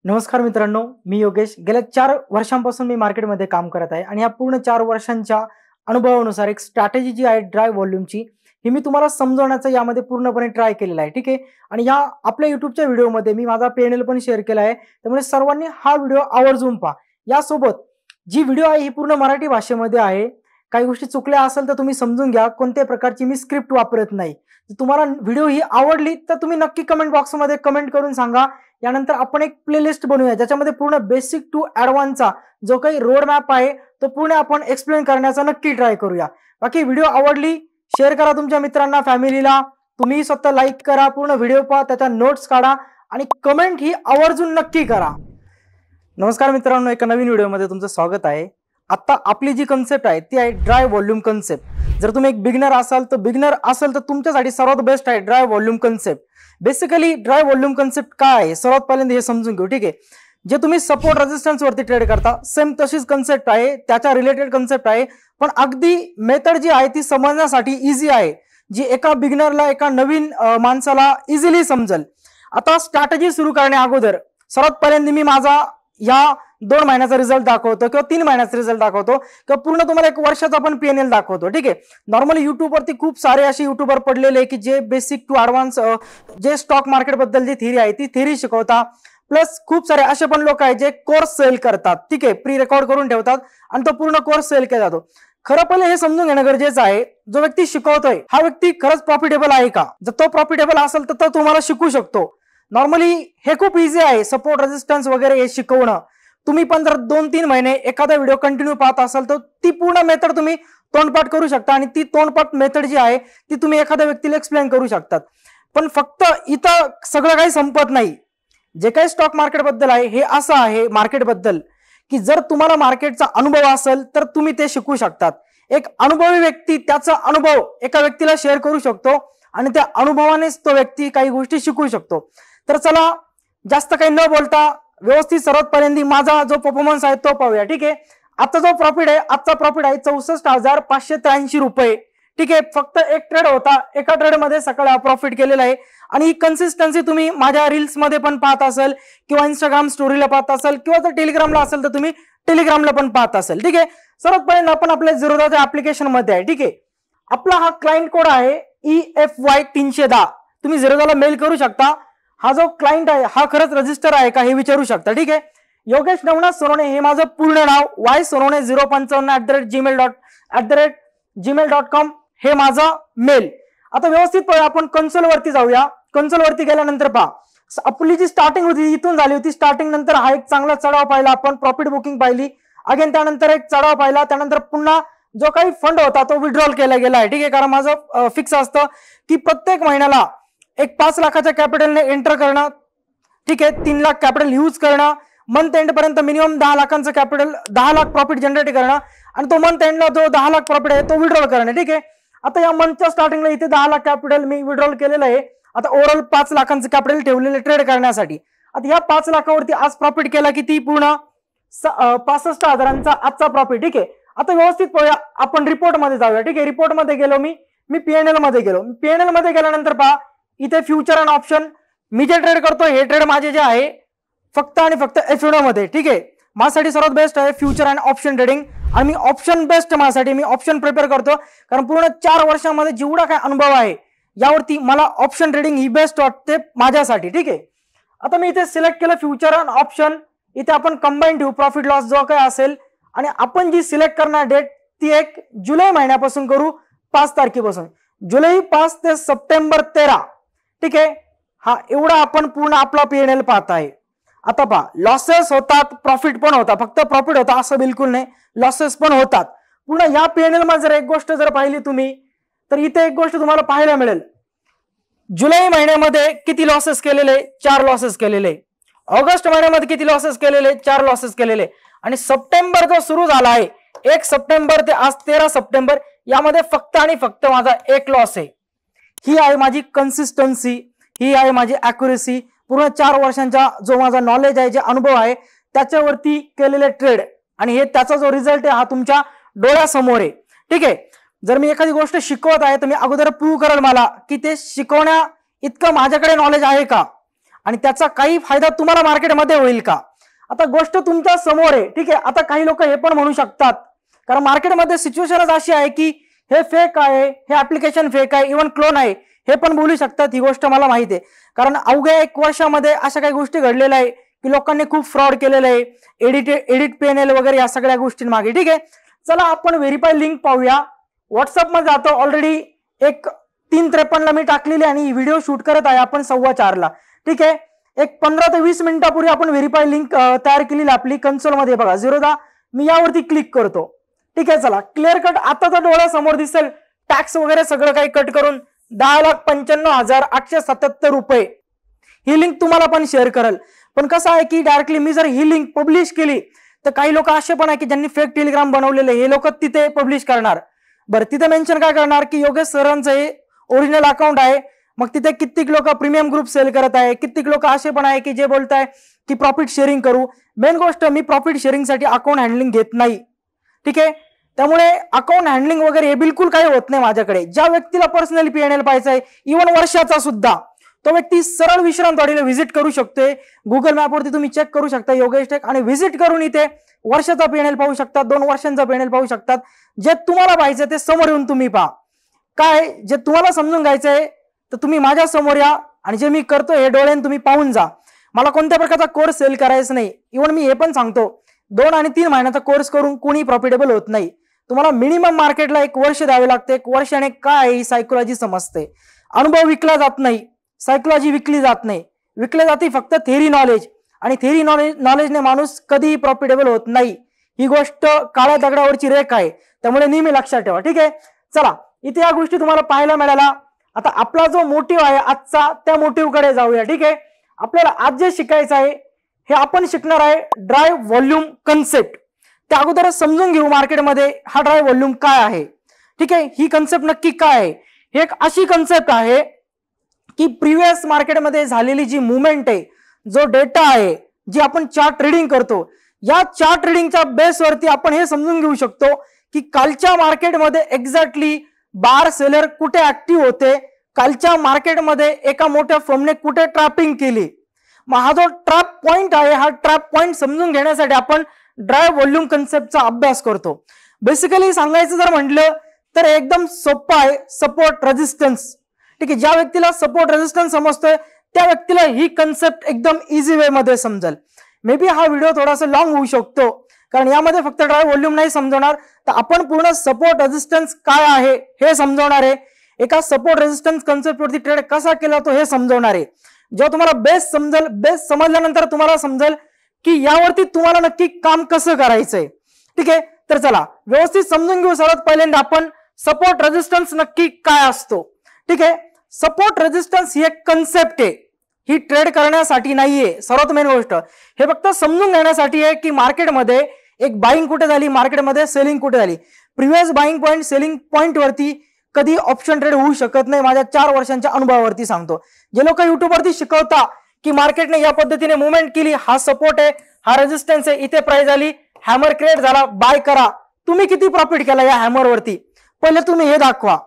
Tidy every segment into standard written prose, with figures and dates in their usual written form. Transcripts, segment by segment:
नमस्कार मित्रांनो, मी योगेश। गेल्या 4 वर्षांपासून मी मार्केटमध्ये काम करत आहे आणि या पूर्ण 4 वर्षांच्या अनुभवानुसार एक स्ट्रॅटेजी जी आहे ड्राइव्ह व्हॉल्यूमची, ही मी तुम्हाला समजवण्याचा यामध्ये पूर्णपणे ट्राय केलेला आहे, ठीक आहे। आणि या आपल्या YouTubeच्या व्हिडिओमध्ये मी माझा पी&एल पण शेअर केला आहे, त्यामुळे सर्वांनी हा व्हिडिओ आवर्जून पहा। यासोबत जी व्हिडिओ आहे ही पूर्ण मराठी भाषेमध्ये आहे। काही गोष्टी चुकल्या असेल तर तुम्ही समजून घ्या, कोणत्याही प्रकारची मी स्क्रिप्ट वापरत नाही। तुम्हाला व्हिडिओ ही आवडली तर तुम्ही नक्की कमेंट बॉक्समध्ये कमेंट करून सांगा। यानंतर आपण एक प्लेलिस्ट बनवूया ज्याच्यामध्ये पूर्ण बेसिक टू ॲडव्हान्सचा जो काही रोड मॅप आहे तो पूर्ण आपण एक्सप्लेन करण्याचा नक्की ट्राय करूया। बाकी व्हिडिओ आवडली शेअर करा तुमच्या मित्रांना, फॅमिलीला। तुम्ही स्वतः लाईक करा, पूर्ण व्हिडिओ पहा, त्याच्या नोट्स काढा आणि कमेंट ही आवर्जून नक्की करा। नमस्कार मित्रांनो, एका नवीन व्हिडिओमध्ये तुमचं स्वागत आहे। आता आपली जी कन्सेप्ट आहे ती आहे ड्राइव्ह व्हॉल्यूम कन्सेप्ट। जर तुम्ही एक बिगिनर असाल तर तुमच्यासाठी सर्वात बेस्ट आहे drive volume concept. Basically drive volume concept काय आहे सर्वात पहिल्यांदा हे समजून घेऊ, ठीक आहे। जे तुम्ही सपोर्ट रेजिस्टन्स वरती ट्रेड करता सेम तशीच कन्सेप्ट आहे, त्याच्या रिलेटेड कन्सेप्ट आहे, पण अगदी मेथड जी आहे ती समजण्यासाठी इझी आहे, जी एका बिगिनरला एका नवीन माणसाला इझिली समजेल। आता स्ट्रॅटेजी सुरू करण्या अगोदर सर्वात पहिल्यांदा मी माझा या 2 महिन्याचा रिझल्ट दाखवतो किंवा 3 महिन्याचा रिझल्ट दाखवतो किंवा पूर्ण तुम्हाला 1 वर्षाचा पण पी&एल दाखवतो, ठीक आहे। नॉर्मली युट्यूब वरती खूप सारे असे युट्यूबर पडलेले की जे बेसिक टू ॲडव्हान्स जे स्टॉक मार्केट बद्दल जी थिअरी आहे ती थिअरी शिकवता, प्लस खूप सारे असे पण लोक आहेत जे कोर्स सेल करतात, ठीक आहे, प्री रेकॉर्ड करून ठेवतात आणि तो पूर्ण कोर्स सेल केला जातो। खरं पहिले हे समजून घेणं गरजेचं आहे, जो व्यक्ती शिकवतोय हा व्यक्ती खरंच प्रॉफिटेबल आहे का। जर तो प्रॉफिटेबल असेल तर तो तुम्हाला शिकू शकतो। नॉर्मली हे खूप इझी आहे सपोर्ट रेजिस्टन्स वगैरे हे शिकवणं। तुम्ही पण जर 2-3 महिने एखादा व्हिडिओ कंटिन्यू पाहत असाल तर ती पूर्ण मेथड तुम्ही तोंडपाठ करू शकता आणि ती तोंडपाठ मेथड जी आहे ती तुम्ही एखाद्या व्यक्तीला एक्सप्लेन करू शकतात। पण फक्त इथं सगळं काही संपत नाही। जे काही स्टॉक मार्केट बद्दल आहे हे असं आहे मार्केट बद्दल की जर तुम्हाला मार्केटचा अनुभव असेल तर तुम्ही ते शिकू शकतात। एक अनुभवी व्यक्ती त्याचा अनुभव एका व्यक्तीला शेअर करू शकतो आणि त्या अनुभवानेच तो व्यक्ती काही गोष्टी शिकू शकतो। तर चला जास्त काही न बोलता व्यवस्थित सर्वात पहिल्यांदा माझा जो परफॉर्मन्स आहे तो पाहूया, ठीक आहे। आता जो प्रॉफिट आहे, आजचा प्रॉफिट आहे 64,583 रुपये, ठीक आहे। फक्त एक ट्रेड होता, एका ट्रेड मध्ये सकाळी हा प्रॉफिट केलेला आहे आणि ही कन्सिस्टन्सी तुम्ही माझ्या रील्स मध्ये पण पाहत असाल किंवा इंस्टाग्राम स्टोरीला पाहत असाल किंवा जर टेलिग्रामला असेल तर तुम्ही टेलिग्रामला पण पाहत असाल, ठीक आहे। सर्वात पहिल्यांदा आपण आपल्या झिरोदाच्या ऍप्लिकेशन मध्ये आहे, ठीक आहे। आपला हा क्लायंट कोड आहे EFY 310। तुम्ही झिरोदाला मेल करू शकता। हा जो क्लायंट आहे हा खरंच रजिस्टर आहे का हे विचारू शकता, ठीक आहे। योगेश नवनाथ सोनवणे हे माझं पूर्ण नाव, ysonovane055@gmail.com हे माझा मेल। आता व्यवस्थित आपण कन्सोल वरती जाऊया। कन्सोल वरती गेल्यानंतर पहा आपली जी स्टार्टिंग होती इथून झाली होती। स्टार्टिंग नंतर हा एक चांगला चढाव पाहिला आपण, प्रॉफिट बुकिंग पाहिली, अगेन त्यानंतर एक चढाव पाहिला, त्यानंतर पुन्हा जो काही फंड होता तो विड्रॉल केला गेला आहे, ठीक आहे। कारण माझं फिक्स असतं की प्रत्येक महिन्याला एक 5 लाखाच्या कॅपिटलने एंटर करणं, ठीक आहे, 3 लाख कॅपिटल यूज करणं, मंथ एंड पर्यंत मिनिमम 10 लाखांचं कॅपिटल 10 लाख प्रॉफिट जनरेट करणं आणि तो मंथ एंडला जो 10 लाख प्रॉफिट आहे तो विड्रॉल करणं, ठीक आहे। आता या मंथच्या स्टार्टिंगला इथे 10 लाख कॅपिटल मी विड्रॉल केलेलं आहे। आता ओव्हरऑल 5 लाखांचं कॅपिटल ठेवलेलं ट्रेड करण्यासाठी। आता या 5 लाखावरती आज प्रॉफिट केला किती, पूर्ण 65,000चा आजचा प्रॉफिट, ठीक आहे। आता व्यवस्थित पाहूया, आपण रिपोर्ट मध्ये जाऊया, ठीक आहे। रिपोर्ट मध्ये गेलो मी पी&एल मध्ये गेलो। पी&एल मध्ये गेल्यानंतर पहा इथे फ्युचर अँड ऑप्शन मी जे ट्रेड करतो हे ट्रेड माझे जे आहे फक्त आणि फक्त एफओ मध्ये, ठीक आहे। माझ्यासाठी सर्वात बेस्ट आहे फ्युचर अँड ऑप्शन ट्रेडिंग आणि मी ऑप्शन बेस्ट माझ्यासाठी मी ऑप्शन प्रिपेअर करतो, कारण पूर्ण 4 वर्षांमध्ये जेवढा काय अनुभव आहे यावरती मला ऑप्शन ट्रेडिंग ही बेस्ट वाटते माझ्यासाठी, ठीक आहे। आता मी इथे सिलेक्ट केलं फ्युचर अँड ऑप्शन। इथे आपण कंबाईन ठेवू प्रॉफिट लॉस जो काय असेल आणि आपण जी सिलेक्ट करणार डेट ती 1 जुलै महिन्यापासून करू, 5 तारखेपासून, जुलै 5 ते सप्टेंबर 13, ठीक आहे। हा एवढा आपण पूर्ण आपला पी&एल पाहत आहे। आता पहा लॉसेस होतात, प्रॉफिट पण होता, फक्त प्रॉफिट होता असं बिलकुल नाही, लॉसेस पण होतात। पूर्ण या पी&एल मध्ये जर एक गोष्ट जर पाहिली तुम्ही तर इथे एक गोष्ट तुम्हाला पाहायला मिळेल, जुलै महिन्यामध्ये किती लॉसेस केलेले, 4 लॉसेस केलेले, ऑगस्ट महिन्यामध्ये किती लॉसेस केलेले, 4 लॉसेस केलेले, आणि सप्टेंबर जो सुरू झाला आहे 1 सप्टेंबर ते आज 13 सप्टेंबर यामध्ये फक्त आणि फक्त माझा 1 लॉस आहे। ही आहे माझी कन्सिस्टन्सी, ही आहे माझी ॲक्युरेसी, पूर्ण 4 वर्षांचा जो माझा नॉलेज आहे, जे अनुभव आहे त्याच्यावरती केलेले ट्रेड, आणि हे त्याचा जो रिझल्ट आहे हा तुमच्या डोळ्यासमोर आहे, ठीक आहे। जर मी एखादी गोष्ट शिकवत आहे तर मी अगोदर प्रूव्ह करेल मला की ते शिकवण्या इतकं माझ्याकडे नॉलेज आहे का, आणि त्याचा काही फायदा तुम्हाला मार्केटमध्ये होईल का? आता गोष्ट तुमच्या समोर आहे, ठीक आहे. आता काही लोक हे पण म्हणू शकतात, कारण मार्केटमध्ये सिच्युएशनच अशी आहे की हे फेक आहे, हे ऍप्लिकेशन फेक आहे, इव्हन क्लोन आहे, हे पण बोलू शकतात. ही गोष्ट मला माहिती आहे, कारण अवघ्या 1 वर्षामध्ये अशा काही गोष्टी घडलेल्या आहे की लोकांनी खूप फ्रॉड केलेलं आहे, एडिट पेनेल वगैरे या सगळ्या गोष्टींमागे. ठीक आहे, चला आपण व्हेरीफाय लिंक पाहूया. व्हॉट्सअपमध्ये जातो. ऑलरेडी एक 3:53 मी टाकलेली आणि व्हिडिओ शूट करत आहे आपण 4:15. ठीक आहे, एक 15 ते 20 मिनिटापूर्वी आपण व्हेरीफाय लिंक तयार केलेली आपली कन्सोलमध्ये बघा 0 मी यावरती क्लिक करतो. ठीक आहे, चला क्लिअर कट आता तर डोळ्यासमोर दिसेल. टॅक्स वगैरे सगळं काही कट करून 10,95,877 रुपये. ही लिंक तुम्हाला पण शेअर करेल. पण कसं आहे की डायरेक्टली मी जर ही लिंक पब्लिश केली तर काही लोक असे पण आहे की ज्यांनी फेक टेलिग्राम बनवलेले हे लोक तिथे पब्लिश करणार. बरं, तिथे मेन्शन काय करणार की योगेश सरांचं हे ओरिजिनल अकाउंट आहे. मग तिथे कित्येक लोक प्रीमियम ग्रुप सेल करत आहे, कित्येक लोक असे पण आहे की जे बोलत आहे की प्रॉफिट शेअरिंग करू. मेन गोष्ट, मी प्रॉफिट शेअरिंगसाठी अकाउंट हँडलिंग घेत नाही. ठीक आहे, त्यामुळे अकाउंट हँडलिंग वगैरे हे बिलकुल काही होत नाही माझ्याकडे. ज्या व्यक्तीला पर्सनली पीएनएल पाहायचा आहे, इव्हन वर्षाचा सुद्धा, तो व्यक्ती सरळ विश्रामवाडीला व्हिजिट करू शकतोय. गुगल मॅपवरती तुम्ही चेक करू शकता योगेश टेक आणि व्हिजिट करून इथे वर्षाचा पीएनएल पाहू शकता, 2 वर्षांचा पीएनएल पाहू शकतात. जे तुम्हाला पाहिजे ते समोर येऊन तुम्ही पहा. काय जे तुम्हाला समजून घ्यायचंय तर तुम्ही माझ्या समोर या आणि जे मी करतो हे डोळ्याने तुम्ही पाहून जा. मला कोणत्या प्रकारचा कोर्स सेल करायचा नाही. इव्हन मी हे पण सांगतो, 2 आणि 3 महिन्याचा कोर्स करून कोणी प्रॉफिटेबल होत नाही. तुम्हाला मिनिमम मार्केटला 1 वर्ष द्यावे लागते. 1 वर्षाने काय ही सायकोलॉजी समजते. अनुभव विकला जात नाही, सायकोलॉजी विकली जात नाही. विकले जाते फक्त थेरी नॉलेज, आणि थेरी नॉलेजने माणूस कधीही प्रॉफिटेबल होत नाही. ही गोष्ट काळ्या दगडावरची रेख आहे, त्यामुळे नेहमी लक्षात ठेवा. ठीक आहे, चला इथे या गोष्टी तुम्हाला पाहायला मिळाल्या. आता आपला जो मोटिव्ह आहे आजचा, त्या मोटिव्ह कडे जाऊया. ठीक आहे, आपल्याला आज जे शिकायचं आहे हे आपण शिकणार आहे ड्राईव्ह व्हॉल्यूम कन्सेप्ट. त्या अगोदर समजून घेऊ मार्केटमध्ये हा ड्राईव्ह व्हॉल्यूम काय आहे. ठीक आहे, ही कन्सेप्ट नक्की काय आहे. हे एक अशी कन्सेप्ट आहे की प्रिव्हियस मार्केटमध्ये झालेली जी मुवमेंट आहे, जो डेटा आहे, जी आपण चार्ट ट्रेडिंग करतो, या चार्ट ट्रेडिंगच्या बेसवरती आपण हे समजून घेऊ शकतो की कालच्या मार्केटमध्ये एक्झॅक्टली बार सेलर कुठे ऍक्टिव्ह होते, कालच्या मार्केटमध्ये एका मोठ्या फर्मने कुठे ट्रॅपिंग केली. मग हा जो ट्रॅप पॉइंट आहे, हा ट्रॅप पॉइंट समजून घेण्यासाठी आपण ड्राईव्ह व्हॉल्यूम कन्सेप्टचा अभ्यास करतो. बेसिकली सांगायचं जर म्हटलं तर एकदम सोपं आहे, सपोर्ट रेजिस्टन्स. ठीक आहे, ज्या व्यक्तीला सपोर्ट रेजिस्टन्स समजतोय त्या व्यक्तीला ही कन्सेप्ट एकदम इझी वे मध्ये समजेल. मे बी हा व्हिडिओ थोडासा लॉंग होऊ शकतो, कारण यामध्ये फक्त ड्राईव्ह व्हॉल्यूम नाही समजवणार, तर आपण पूर्ण सपोर्ट रेजिस्टन्स काय आहे हे समजवणार आहे. एका सपोर्ट रेजिस्टन्स कन्सेप्ट वरती ट्रेड कसा केला तो हे समजवणार आहे. जेव्हा तुम्हाला बेस समजेल, बेस समजल्यानंतर तुम्हाला समजेल की यावरती तुम्हाला नक्की काम कसं करायचंय. ठीक आहे, तर चला व्यवस्थित समजून घेऊ. सर्वात पहिल्यांदा आपण सपोर्ट रेजिस्टन्स नक्की काय असतो. ठीक आहे, सपोर्ट रेजिस्टन्स ही एक कन्सेप्ट आहे, ही ट्रेड करण्यासाठी नाहीये. सर्वात मेन गोष्ट हे फक्त समजून घेण्यासाठी आहे की मार्केटमध्ये एक बाईंग कुठे झाली, मार्केटमध्ये सेलिंग कुठे झाली. Previous buying point, selling point वरती कधी ऑप्शन ट्रेड होऊ शकत नाही. माझ्या 4 वर्षांच्या अनुभवावरती सांगतो. जे लोक युट्यूबवरती शिकवता की मार्केटने या पद्धतीने मुवमेंट केली, हा सपोर्ट आहे, हा रेजिस्टन्स आहे, इथे प्राइस आली, हॅमर क्रिएट झाला, बाय करा. तुम्ही किती प्रॉफिट केला या हॅमर वरती, पहिले तुम्ही हे दाखवा.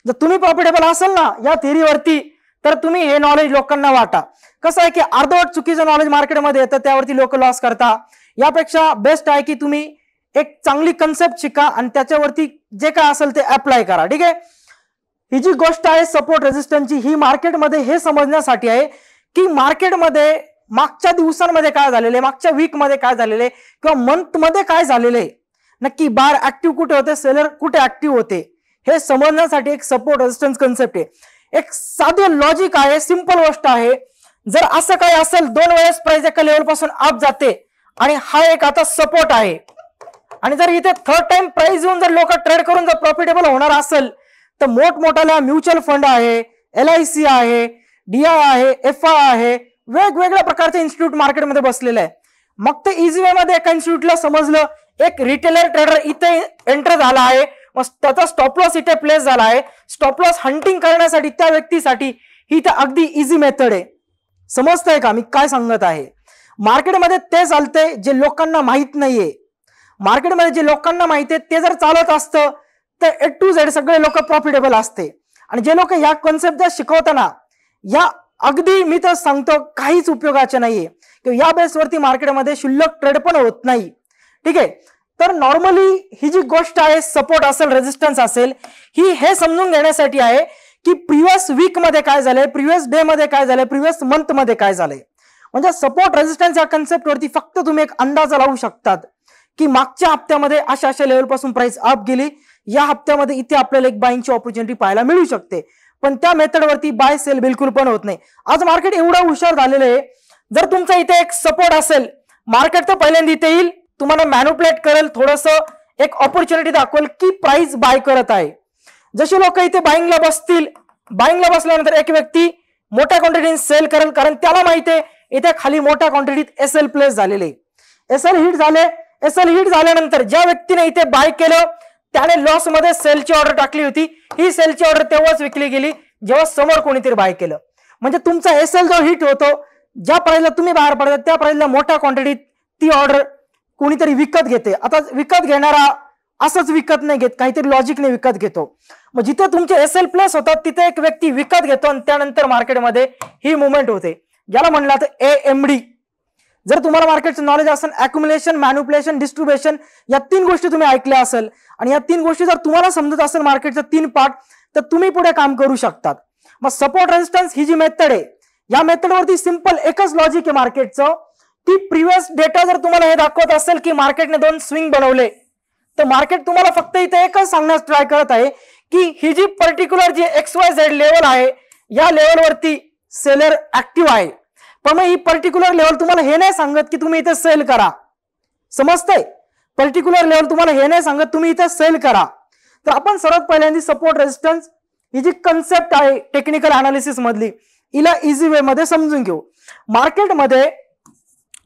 जर तुम्ही प्रॉफिटेबल असाल ना या थेरीवरती, तर तुम्ही हे नॉलेज लोकांना वाटा. कसं आहे की अर्धवट चुकीचं नॉलेज मार्केटमध्ये येतं, त्यावरती लोक लॉस करता. यापेक्षा बेस्ट आहे की तुम्ही एक चांगली कन्सेप्ट शिका आणि त्याच्यावरती जे काय असेल ते अप्लाय करा. ठीक आहे, ही जी गोष्ट आहे सपोर्ट रेजिस्टन्सची, ही मार्केटमध्ये हे समजण्यासाठी आहे की मार्केटमध्ये मागच्या दिवसांमध्ये काय झालेले, मागच्या वीक मध्ये काय झालेले किंवा मंथ मध्ये काय झालेले, नक्की बार ऍक्टिव्ह कुठे होते, सेलर कुठे ऍक्टिव्ह होते, हे समजण्यासाठी एक सपोर्ट रेजिस्टन्स कन्सेप्ट आहे. एक साधे लॉजिक आहे, सिंपल गोष्ट आहे. जर असं काही असेल 2 वेळेस प्राइस एका लेवल पासून अप जाते आणि हा एक आता सपोर्ट आहे, आणि जर इथे 3rd टाइम प्राइस येऊन जर लोक ट्रेड करून जर प्रॉफिटेबल होणार असेल तर मोठमोठ्याला म्युच्युअल फंड आहे, LIC आहे, DI आहे, FI आहे, वेगवेगळ्या प्रकारचे इन्स्टिट्यूट मार्केटमध्ये बसलेले आहे. मग ते इझी वे मध्ये एका इन्स्टिट्यूटला समजलं, एक रिटेलर ट्रेडर इथे एंटर झाला आहे, मग त्याचा स्टॉप लॉस इथे प्लेस झाला आहे. स्टॉप लॉस हंटिंग करण्यासाठी त्या व्यक्तीसाठी ही तर अगदी इझी मेथड आहे. समजतंय का मी काय सांगत आहे. मार्केटमध्ये ते चालतंय जे लोकांना माहित नाहीये. मार्केटमध्ये जे लोकांना माहिती आहे ते जर चालत असतं तर A to Z सगळे लोक प्रॉफिटेबल असते. आणि जे लोक या कॉन्सेप्ट शिकवताना, या अगदी मी तर सांगतो काहीच उपयोगाचे नाहीये किंवा या बेसवरती मार्केटमध्ये शुल्लक ट्रेड पण होत नाही. ठीक आहे, तर नॉर्मली ही जी गोष्ट आहे सपोर्ट असेल रेजिस्टन्स असेल ही हे समजून घेण्यासाठी आहे की प्रिव्हियस वीक मध्ये काय झालंय, प्रिव्हियस डे मध्ये काय झालंय, प्रिव्हियस मंथ मध्ये काय झालंय. म्हणजे सपोर्ट रेजिस्टन्स या कन्सेप्ट वरती फक्त तुम्ही एक अंदाज लावू शकतात की मागच्या हप्त्यामध्ये अशा अशा लेवल पासून प्राइस अप गेली, या हप्त्यामध्ये इथे आपल्याला एक बाईंगची ऑपॉर्च्युनिटी पाहायला मिळू शकते. पण त्या मेथड वरती बाय सेल बिलकुल पण होत नाही. आज मार्केट एवढं हुशार झालेलं आहे, जर तुमचा इथे एक सपोर्ट असेल मार्केट तर पहिल्यांदा इथे येईल, तुम्हाला मॅन्युप्युलेट करेल, थोडस एक ऑपॉर्च्युनिटी दाखवेल की प्राइस बाय करत आहे. जसे लोक इथे बाईंगला बसतील, बाईंगला बसल्यानंतर एक व्यक्ती मोठ्या क्वांटिटीने सेल करेल, कारण त्याला माहिती आहे इथे खाली मोठ्या क्वांटिटीत एसएल प्लेस झालेले, एसएल हिट झाले. एसएल हिट झाल्यानंतर ज्या व्यक्तीने इथे बाय केलं त्याने लॉस मध्ये सेलची ऑर्डर टाकली होती. ही सेलची ऑर्डर तेव्हाच विकली गेली जेव्हा समोर कोणीतरी बाय केलं. म्हणजे तुमचा एसएल जो हिट होतो, ज्या प्राइसला तुम्ही बाहेर पडता त्या प्राइसला मोठ्या क्वांटिटीत ती ऑर्डर कोणीतरी विकत घेते. आता विकत घेणारा असंच विकत नाही घेत, काहीतरी लॉजिकने विकत घेतो. मग जिथे तुमचे एसएल प्लेस होतात तिथे एक व्यक्ती विकत घेतो आणि त्यानंतर मार्केटमध्ये ही मुवमेंट होते. याला म्हणलं तर एएमडी. जर तुम्हाला मार्केटचं नॉलेज असेल, अक्युमुलेशन, मॅन्युप्युलेशन, डिस्ट्रीब्युशन या 3 गोष्टी तुम्ही ऐकल्या असेल आणि या 3 गोष्टी जर तुम्हाला समजत असेल मार्केटचा 3 पार्ट, तर तुम्ही पुढे काम करू शकतात. मग सपोर्ट रेजिस्टन्स ही जी मेथड आहे, या मेथडवरती सिंपल एकच लॉजिक आहे मार्केटचं की प्रिव्हियस डेटा जर तुम्हाला हे दाखवत असेल की मार्केटने 2 स्विंग बनवले, तर मार्केट तुम्हाला फक्त इथे एकच सांगण्यास ट्राय करत आहे की ही जी पर्टिक्युलर जी XYZ लेवल आहे या लेवलवरती सेलर ऍक्टिव्ह आहे. पण मग ही पर्टिक्युलर लेवल तुम्हाला हे नाही सांगत की तुम्ही इथे सेल करा. समजतंय? पर्टिक्युलर लेवल तुम्हाला हे नाही सांगत तुम्ही इथे सेल करा. तर आपण सर्वात पहिल्यांदा सपोर्ट रेजिस्टन्स ही जी कन्सेप्ट आहे टेक्निकल अनालिसिस मधली, हिला इझी वे मध्ये समजून घेऊ. मार्केटमध्ये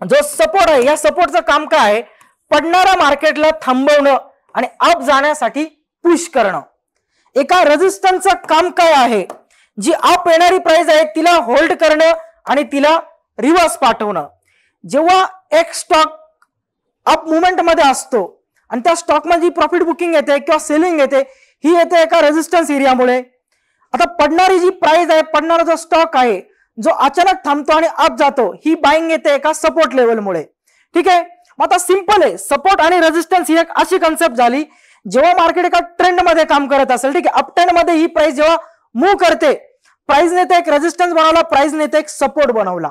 जो सपोर्ट आहे या सपोर्टचं काम काय आहे? पडणाऱ्या मार्केटला थांबवणं आणि अप जाण्यासाठी पुश करणं. एका रेजिस्टन्सचं काम काय आहे? जी अप येणारी प्राइस आहे तिला होल्ड करणं आणि तिला रिव्हर्स पाठवणं. जेव्हा एक स्टॉक अप मुवमेंट मध्ये असतो आणि त्या स्टॉक मध्ये प्रॉफिट बुकिंग येते किंवा सेलिंग येते, ही येते एका रेजिस्टन्स एरियामुळे. आता पडणारी जी प्राइस आहे, पडणारा जो स्टॉक आहे जो अचानक थांबतो आणि अप जातो, ही बाईंग येते एका सपोर्ट लेवलमुळे. ठीक आहे, मग आता सिंपल आहे, सपोर्ट आणि रेजिस्टन्स ही एक अशी कन्सेप्ट झाली जेव्हा मार्केट एका ट्रेंड मध्ये काम करत असेल. ठीक आहे, अप ट्रेंड मध्ये ही प्राइस जेव्हा मूव्ह करते, प्राइस नेते एक रेजिस्टन्स बनवला, प्राइस नेते एक सपोर्ट बनवला.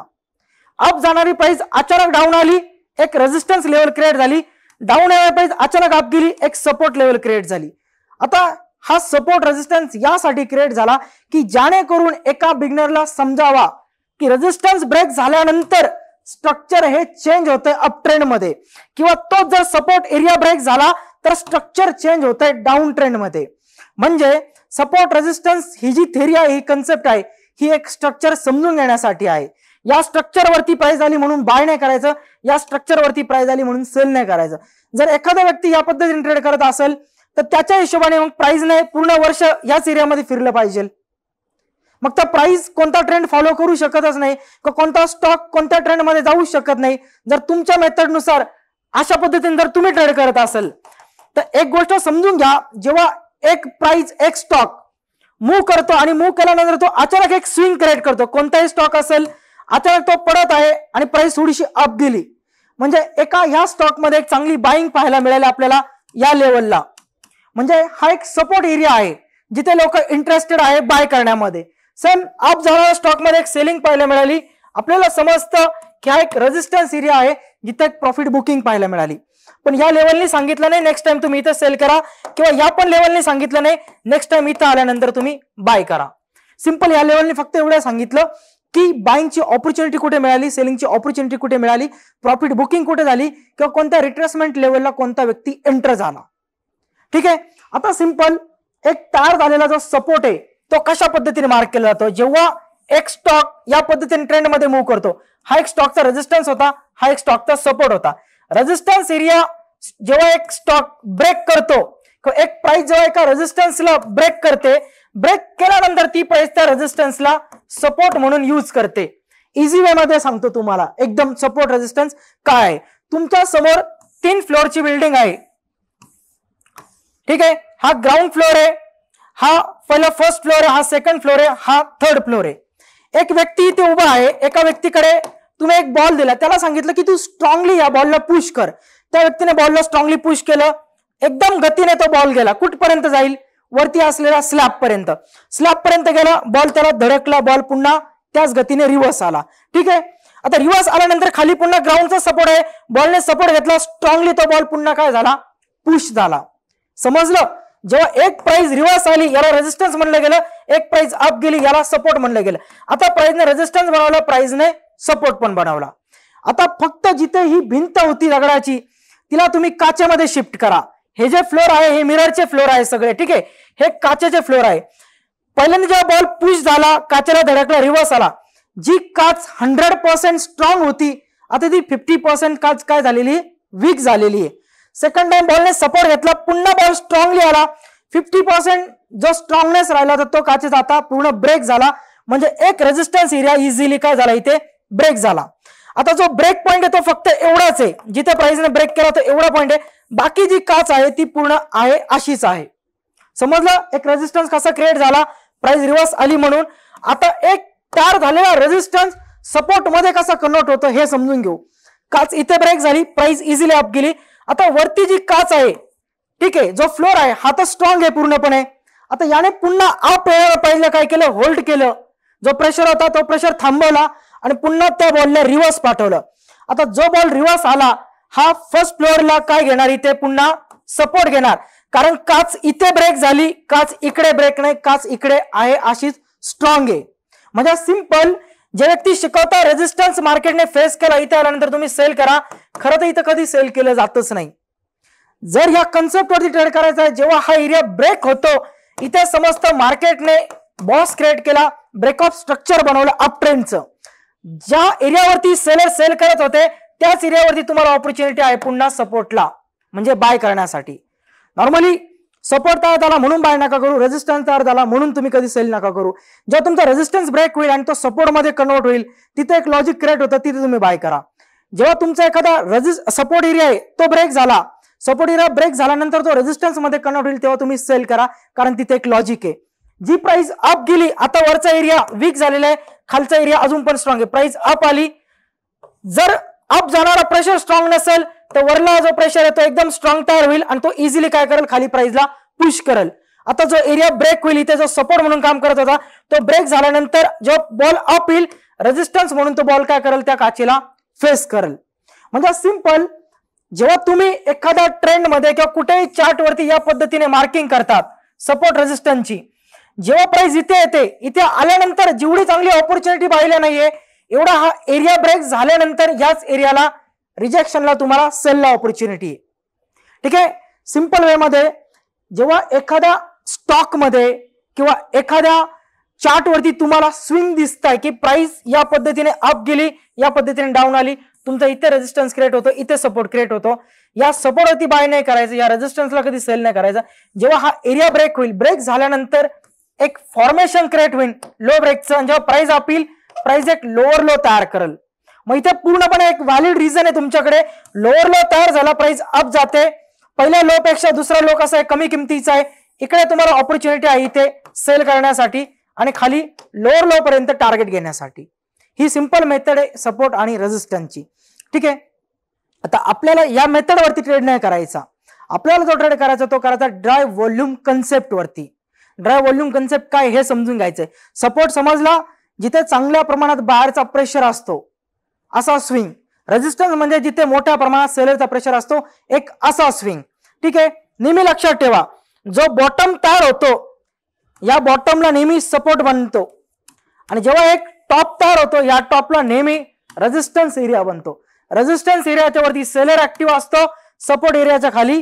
अप जाणारी प्राइस अचानक डाऊन आली, एक रेजिस्टन्स लेवल क्रिएट झाली. डाऊन येणारी प्राइस अचानक अप गेली, एक सपोर्ट लेवल क्रिएट झाली. आता हा सपोर्ट रेजिस्टन्स यासाठी क्रिएट झाला की जेणेकरून एका बिगनरला समजावा की रेजिस्टन्स ब्रेक झाल्यानंतर स्ट्रक्चर हे चेंज होतंय अप ट्रेंड मध्ये, किंवा तो जर सपोर्ट एरिया ब्रेक झाला तर स्ट्रक्चर चेंज होतंय डाऊन ट्रेंड मध्ये. म्हणजे सपोर्ट रेजिस्टन्स ही जी थेरी आहे, ही कन्सेप्ट आहे, ही एक स्ट्रक्चर समजून घेण्यासाठी आहे. या स्ट्रक्चर वरती प्राइस आली म्हणून बाय नाही करायचं, या स्ट्रक्चर वरती प्राइस आली म्हणून सेल नाही करायचं. जर एखादा व्यक्ती या पद्धतीने ट्रेड करत असेल तर त्याच्या हिशोबाने मग प्राइसने पूर्ण वर्ष याच एरियामध्ये फिरलं पाहिजे. मग त्या प्राइस कोणता ट्रेंड फॉलो करू शकतच नाही, कोणता स्टॉक कोणत्या ट्रेंड मध्ये जाऊ शकत नाही. जर तुमच्या मेथडनुसार अशा पद्धतीने जर तुम्ही ट्रेड करत असेल तर एक गोष्ट समजून घ्या, जेव्हा एक प्राइस एक स्टॉक मूव्ह करतो आणि मूव्ह केल्यानंतर तो अचानक एक स्विंग क्रिएट करतो, कोणताही स्टॉक असेल, अचानक तो पडत आहे आणि प्राइस थोडीशी अप गेली, म्हणजे एका ह्या स्टॉक मध्ये एक चांगली बाईंग पाहायला मिळेल आपल्याला या लेवलला. म्हणजे हा एक सपोर्ट एरिया आहे जिथे लोक इंटरेस्टेड आहे बाय करण्यामध्ये. सेम अप झालेल्या स्टॉक मध्ये एक सेलिंग पाहायला मिळाली, आपल्याला समजतं की हा एक रेजिस्टन्स एरिया आहे जिथे एक प्रॉफिट बुकिंग पाहायला मिळाली. पण या लेवलने सांगितलं नाही नेक्स्ट टाइम तुम्ही इथे सेल करा, किंवा या पण लेवलने सांगितलं नाही नेक्स्ट टाइम इथं आल्यानंतर तुम्ही बाय करा. सिंपल या लेवलने फक्त एवढं सांगितलं की बाईंगची ऑपॉर्च्युनिटी कुठे मिळाली, सेलिंगची ऑपॉर्च्युनिटी कुठे मिळाली, प्रॉफिट बुकिंग कुठे झाली, किंवा कोणत्या रिट्रेसमेंट लेवलला कोणता व्यक्ती एंटर झाला. ठीक आहे, आता सिंपल एक तयार झालेला जो सपोर्ट आहे तो कशा पद्धतीने मार्क केला जातो? जेव्हा एक स्टॉक या पद्धतीने ट्रेंड मध्ये मूव्ह करतो, हा एक स्टॉकचा रेजिस्टन्स होता, हा एक स्टॉकचा सपोर्ट होता. रेजिस्टन्स एरिया जेव्हा एक स्टॉक ब्रेक करतो, एक प्राइस जेव्हा एका रेजिस्टन्सला ब्रेक करते, ब्रेक केल्यानंतर ती प्राइस त्या रेजिस्टन्सला सपोर्ट म्हणून यूज करते. इझी वे मध्ये सांगतो तुम्हाला एकदम सपोर्ट रेजिस्टन्स काय आहे. तुमच्या समोर 3 फ्लोअरची बिल्डिंग आहे. ठीक आहे, हा ग्राउंड फ्लोअर आहे, हा पहिला फर्स्ट फ्लोअर आहे, हा सेकंड फ्लोअर आहे, हा थर्ड फ्लोअर आहे. एक व्यक्ती इथे उभा आहे, एका व्यक्तीकडे तुम्ही एक बॉल दिला, त्याला सांगितलं की तू स्ट्रॉंगली या बॉलला पुश कर. त्या व्यक्तीने बॉलला स्ट्रॉंगली पुश केलं, एकदम गतीने तो बॉल गेला. कुठपर्यंत जाईल? वरती असलेला स्लॅब पर्यंत. स्लॅब पर्यंत गेला बॉल, त्याला धडकला, बॉल पुन्हा त्याच गतीने रिव्हर्स आला. ठीक आहे. आता रिव्हर्स आल्यानंतर खाली पुन्हा ग्राउंडचा सपोर्ट आहे, बॉलने सपोर्ट घेतला, स्ट्रॉंगली तो बॉल पुन्हा काय झाला? पुश झाला. समजलं? जेव्हा एक प्राइस रिव्हर्स आली याला रेजिस्टन्स म्हणलं गेलं, एक प्राइस अप गेली याला सपोर्ट म्हणलं गेलं. आता प्राइसने रेजिस्टन्स बनवला, प्राइसने सपोर्ट पण बनवला. आता फक्त जिथे ही भिंत होती दगडाची तिला तुम्ही काचेमध्ये शिफ्ट करा. हे जे फ्लोर आहे हे मिररचे फ्लोर आहे सगळे. ठीक आहे. हे काचेचे फ्लोर आहे. पहिल्यांदा जेव्हा बॉल पुश झाला, काचेला धडकला, रिव्हर्स आला, जी काच 100% स्ट्रॉंग होती आता ती 50% काच काय झालेली? वीक झालेली आहे. सेकंड टाइम बॉलने सपोर्ट घेतला, पुन्हा बॉल स्ट्रॉंगली आला, 50% जो स्ट्रॉंगनेस राहिला होता तो काचेचा आता पूर्ण ब्रेक झाला. म्हणजे एक रेजिस्टन्स एरिया इझिली काय झाला? इथे ब्रेक झाला. आता जो ब्रेक पॉइंट आहे तो फक्त एवढाच आहे, जिथे प्राइसने ब्रेक केला तो एवढा पॉइंट आहे. बाकी जी काच आहे ती पूर्ण आहे अशीच आहे. समजलं? एक रेजिस्टन्स कसा क्रिएट झाला? प्राइस रिव्हर्स आली म्हणून. आता एक तयार झालेला रेजिस्टन्स सपोर्ट मध्ये कसा कन्वर्ट होतो हे समजून घेऊ. काच इथे ब्रेक झाली, प्राइस इझिली अप गेली. आता वरती जी काच आहे, ठीक आहे, जो फ्लोर आहे हा तर स्ट्रॉंग आहे पूर्णपणे. आता याने पुन्हा अप पहिलं काय केलं? होल्ड केलं. जो प्रेशर होता तो प्रेशर थांबवला आणि पुन्हा त्या बॉलला रिव्हर्स पाठवलं. आता जो बॉल रिव्हर्स आला हा फर्स्ट फ्लोअरला काय घेणार? इथे पुन्हा सपोर्ट घेणार, कारण काच इथे ब्रेक झाली, काच इकडे ब्रेक नाही, काच इकडे आहे अशीच स्ट्रॉंग आहे. म्हणजे सिंपल. जे व्यक्ती शिकवता रेजिस्टन्स मार्केटने फेस केला, इथे आल्यानंतर तुम्ही सेल करा. खरं तर इथं कधी सेल केलं जातच नाही. जर या कन्सेप्ट वरती ट्रेड करायचा आहे, जेव्हा हा एरिया ब्रेक होतो इथे समजतं मार्केटने बॉस क्रिएट केला, ब्रेकऑफ स्ट्रक्चर बनवलं अप ट्रेंडचं. ज्या एरियावरती सेलर सेल करत होते त्याच एरियावरती तुम्हाला ऑपॉर्च्युनिटी आहे पुन्हा सपोर्टला, म्हणजे बाय करण्यासाठी. नॉर्मली सपोर्ट तयार झाला म्हणून बाय नका करू, रेजिस्टन्स तयार झाला म्हणून तुम्ही कधी सेल नका करू. जेव्हा तुमचा रेजिस्टन्स ब्रेक होईल आणि तो सपोर्ट मध्ये कन्वर्ट होईल तिथे एक लॉजिक क्रिएट होतं, तिथे तुम्ही बाय करा. जेव्हा तुमचा एखादा सपोर्ट एरिया आहे तो ब्रेक झाला, सपोर्ट एरिया ब्रेक झाल्यानंतर तो रेजिस्टन्स मध्ये कन्वर्ट होईल तेव्हा तुम्ही सेल करा, कारण तिथे एक लॉजिक आहे. जी प्राइस अप गेली, आता वरचा एरिया वीक झालेला आहे, खालचा एरिया अजून पण स्ट्रॉंग आहे. प्राइस अप आली, जर अप जाणारा प्रेशर स्ट्रॉंग नसेल तर वरला जो प्रेशर आहे तो एकदम स्ट्रॉंग तयार होईल आणि तो इझिली काय करेल? खाली प्राइसला पुश करेल. आता जो एरिया ब्रेक होईल इथे जो सपोर्ट म्हणून काम करत होता तो ब्रेक झाल्यानंतर जो बॉल अप येईल रेजिस्टन्स म्हणून तो बॉल काय करेल? त्या काचेला फेस करेल. म्हणजे सिंपल. जेव्हा तुम्ही एखाद्या ट्रेंड मध्ये किंवा कुठेही चार्ट वरती या पद्धतीने मार्किंग करतात सपोर्ट रेजिस्टन्सची, जेव्हा प्राइस इथे येते, इथे आल्यानंतर जेवढी चांगली ऑपॉर्च्युनिटी पाहिली नाहीये एवढा हा एरिया ब्रेक झाल्यानंतर याच एरियाला रिजेक्शनला तुम्हाला सेलला ऑपॉर्च्युनिटी आहे. ठीक आहे. सिंपल वे मध्ये जेव्हा एखाद्या स्टॉक मध्ये किंवा एखाद्या चार्ट वरती तुम्हाला स्विंग दिसताय की प्राइस या पद्धतीने अप गेली, या पद्धतीने डाऊन आली, तुमचा इथे रेजिस्टन्स क्रिएट होतो, इथे सपोर्ट क्रिएट होतो, या सपोर्ट वरती बाय नाही करायचं, या रेजिस्टन्सला कधी सेल नाही करायचं. जेव्हा हा एरिया ब्रेक होईल, ब्रेक झाल्यानंतर एक फॉर्मेशन क्रिएट होईल लो ब्रेकचं, आणि जेव्हा प्राइस अप येईल प्राइस एक लोअर लो तयार करेल. मग इथे पूर्णपणे एक व्हॅलिड रिझन आहे तुमच्याकडे. लोअर लो तयार झाला, प्राइस अप जाते, पहिल्या लो पेक्षा दुसरा लो कसा आहे? कमी किमतीचा आहे. इकडे तुम्हाला ऑपॉर्च्युनिटी आहे इथे सेल करण्यासाठी आणि खाली लोअर लो पर्यंत टार्गेट घेण्यासाठी. ही सिंपल मेथड आहे सपोर्ट आणि रेजिस्टन्सची. ठीक आहे. आता आपल्याला या मेथड वरती ट्रेड नाही करायचा, आपल्याला जो ट्रेड करायचा तो करायचा ड्राय व्हॉल्यूम कन्सेप्ट वरती. ड्राय व्हॉल्यूम कन्सेप्ट काय हे समजून घ्यायचंय. सपोर्ट समजला, जिथे चांगल्या प्रमाणात बाहेरचा प्रेशर असतो असा स्विंग. रेजिस्टन्स म्हणजे जिथे मोठ्या प्रमाणात सेलरचा प्रेशर असतो एक असा स्विंग. ठीक आहे. नेहमी लक्षात ठेवा, जो बॉटम तयार होतो या बॉटमला नेहमी सपोर्ट बनतो, आणि जेव्हा एक टॉप तयार होतो या टॉपला नेहमी रेजिस्टन्स एरिया बनतो. रेजिस्टन्स एरियाच्या वरती सेलर ऍक्टिव्ह असतो, सपोर्ट एरियाच्या खाली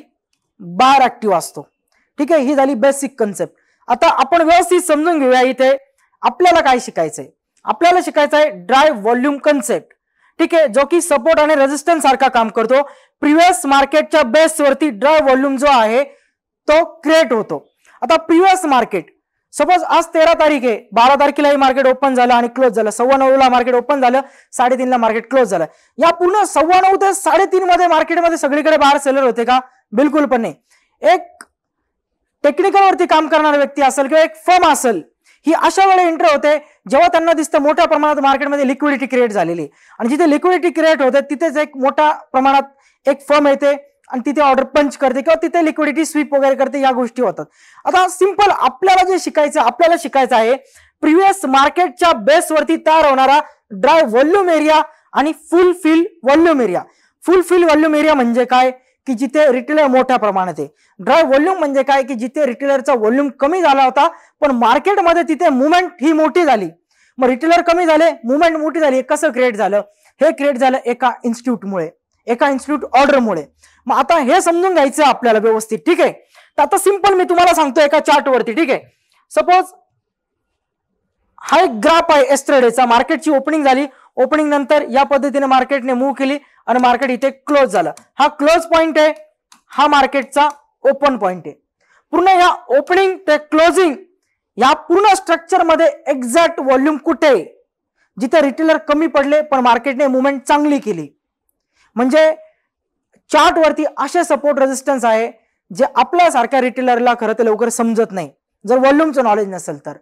बायर ऍक्टिव्ह असतो. ठीक आहे. ही झाली बेसिक कन्सेप्ट. आता आपण व्यवस्थित समजून घेऊया इथे आपल्याला काय शिकायचंय. आपल्याला शिकायचं आहे ड्राय व्हॉल्यूम कन्सेप्ट. ठीक आहे. जो की सपोर्ट आणि रेजिस्टन्स सारखा काम करतो. प्रिव्हियस मार्केटच्या बेस वरती ड्राय व्हॉल्यूम जो आहे तो क्रिएट होतो. आता प्रिव्हियस मार्केट सपोज आज 13 तारीख आहे, 12 तारखेला हे मार्केट ओपन झालं आणि क्लोज झालं, 9:15 मार्केट ओपन झालं, 3:30 मार्केट क्लोज झालं. या पूर्ण 9:15 ते 3:30 मध्ये मार्केटमध्ये सगळीकडे बाहेर सेलर होते का? बिलकुल पण नाही. एक टेक्निकल वरती काम करणारा व्यक्ती असेल किंवा एक फर्म असेल, ही अशा वेळी एंट्री होते जेव्हा त्यांना दिसतं मोठ्या प्रमाणात मार्केटमध्ये लिक्विडिटी क्रिएट झालेली, आणि जिथे लिक्विडिटी क्रिएट होते तिथेच एक मोठ्या प्रमाणात एक फर्म येते आणि तिथे ऑर्डर पंच करते किंवा तिथे लिक्विडिटी स्वीप वगैरे करते, या गोष्टी होतात. आता सिंपल आपल्याला जे शिकायचं आहे प्रिव्हियस मार्केटच्या बेसवरती तयार होणारा ड्राय व्हॉल्यूम एरिया आणि full fill volume area. Full fill volume area म्हणजे काय की जिथे रिटेलर मोठ्या प्रमाणात आहे. ड्राय व्हॉल्यूम म्हणजे काय की जिथे रिटेलरचा व्हॉल्यूम कमी झाला होता पण मार्केटमध्ये तिथे मुवमेंट ही मोठी झाली. मग रिटेलर कमी झाले, मुवमेंट मोठी झाली. कसं क्रिएट झालं? हे क्रिएट झालं एका इन्स्टिट्यूटमुळे, एका इन्स्टिट्यूट ऑर्डरमुळे. मग आता हे समजून घ्यायचं आपल्याला व्यवस्थित. ठीक आहे, तर आता सिंपल मी तुम्हाला सांगतो एका चार्ट वरती. ठीक आहे, सपोज हा एक ग्राफ आहे एस्टरडेचा. मार्केटची ओपनिंग झाली, ओपनिंग नंतर या पद्धतीने मार्केटने मूव्ह केली आणि मार्केट इथे क्लोज झालं. हा क्लोज पॉइंट आहे, हा मार्केटचा ओपन पॉइंट आहे. पूर्ण या ओपनिंग ते क्लोजिंग या पूर्ण स्ट्रक्चर मध्ये एक्झॅक्ट व्हॉल्यूम कुठे आहे जिथे रिटेलर कमी पडले पण मार्केटने मुवमेंट चांगली केली. म्हणजे चार्ट वरती असे सपोर्ट रेजिस्टन्स आहे जे आपल्यासारख्या रिटेलरला खरं तर लवकर समजत नाही जर व्हॉल्यूमचं नॉलेज नसेल तर.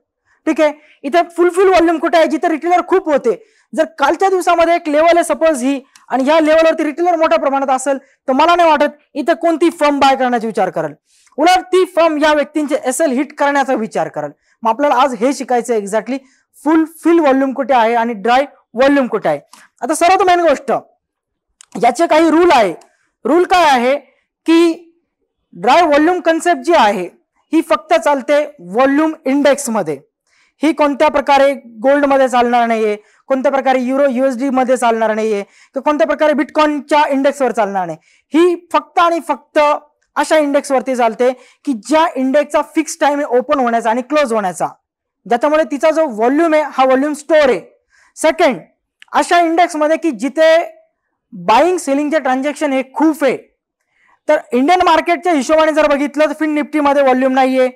ठीक आहे, इथे फुलफिल व्हॉल्यूम कुठे आहे जिथे रिटेलर खूप होते. जर कालच्या दिवसामध्ये एक लेवल आहे सपोज ही, आणि ह्या लेवलवरती रिटेलर मोठ्या प्रमाणात असेल तर मला नाही वाटत इथे कोणती फर्म बाय करण्याचा विचार करेल. उलट ती फर्म या व्यक्तींचे एसएल हिट करण्याचा विचार करेल. मग आपल्याला आज हे शिकायचं एक्झॅक्टली फुल फिल व्हॉल्यूम कुठे आहे आणि ड्राय व्हॉल्यूम कुठे आहे. आता सर्वात मेन गोष्ट याचे काही रूल आहे. रूल काय आहे की ड्राय व्हॉल्यूम कन्सेप्ट जी आहे ही फक्त चालते व्हॉल्यूम इंडेक्स मध्ये. ही कोणत्या प्रकारे गोल्ड मध्ये चालणार नाहीये, कोणत्या प्रकारे युरो USD मध्ये चालणार नाहीये, किंवा कोणत्या प्रकारे बिटकॉइनच्या इंडेक्सवर चालणार नाही. ही फक्त आणि फक्त अशा इंडेक्स वरती चालते की ज्या इंडेक्सचा फिक्स टाइम आहे ओपन होण्याचा आणि क्लोज होण्याचा, ज्याच्यामुळे तिचा जो व्हॉल्यूम आहे हा व्हॉल्यूम स्टोर आहे. सेकंड, अशा इंडेक्स मध्ये की जिथे बाईंग सेलिंगचे ट्रान्झॅक्शन हे खूप आहे. तर इंडियन मार्केटच्या हिशोबाने जर बघितलं तर फिन निफ्टी मध्ये व्हॉल्यूम नाहीये,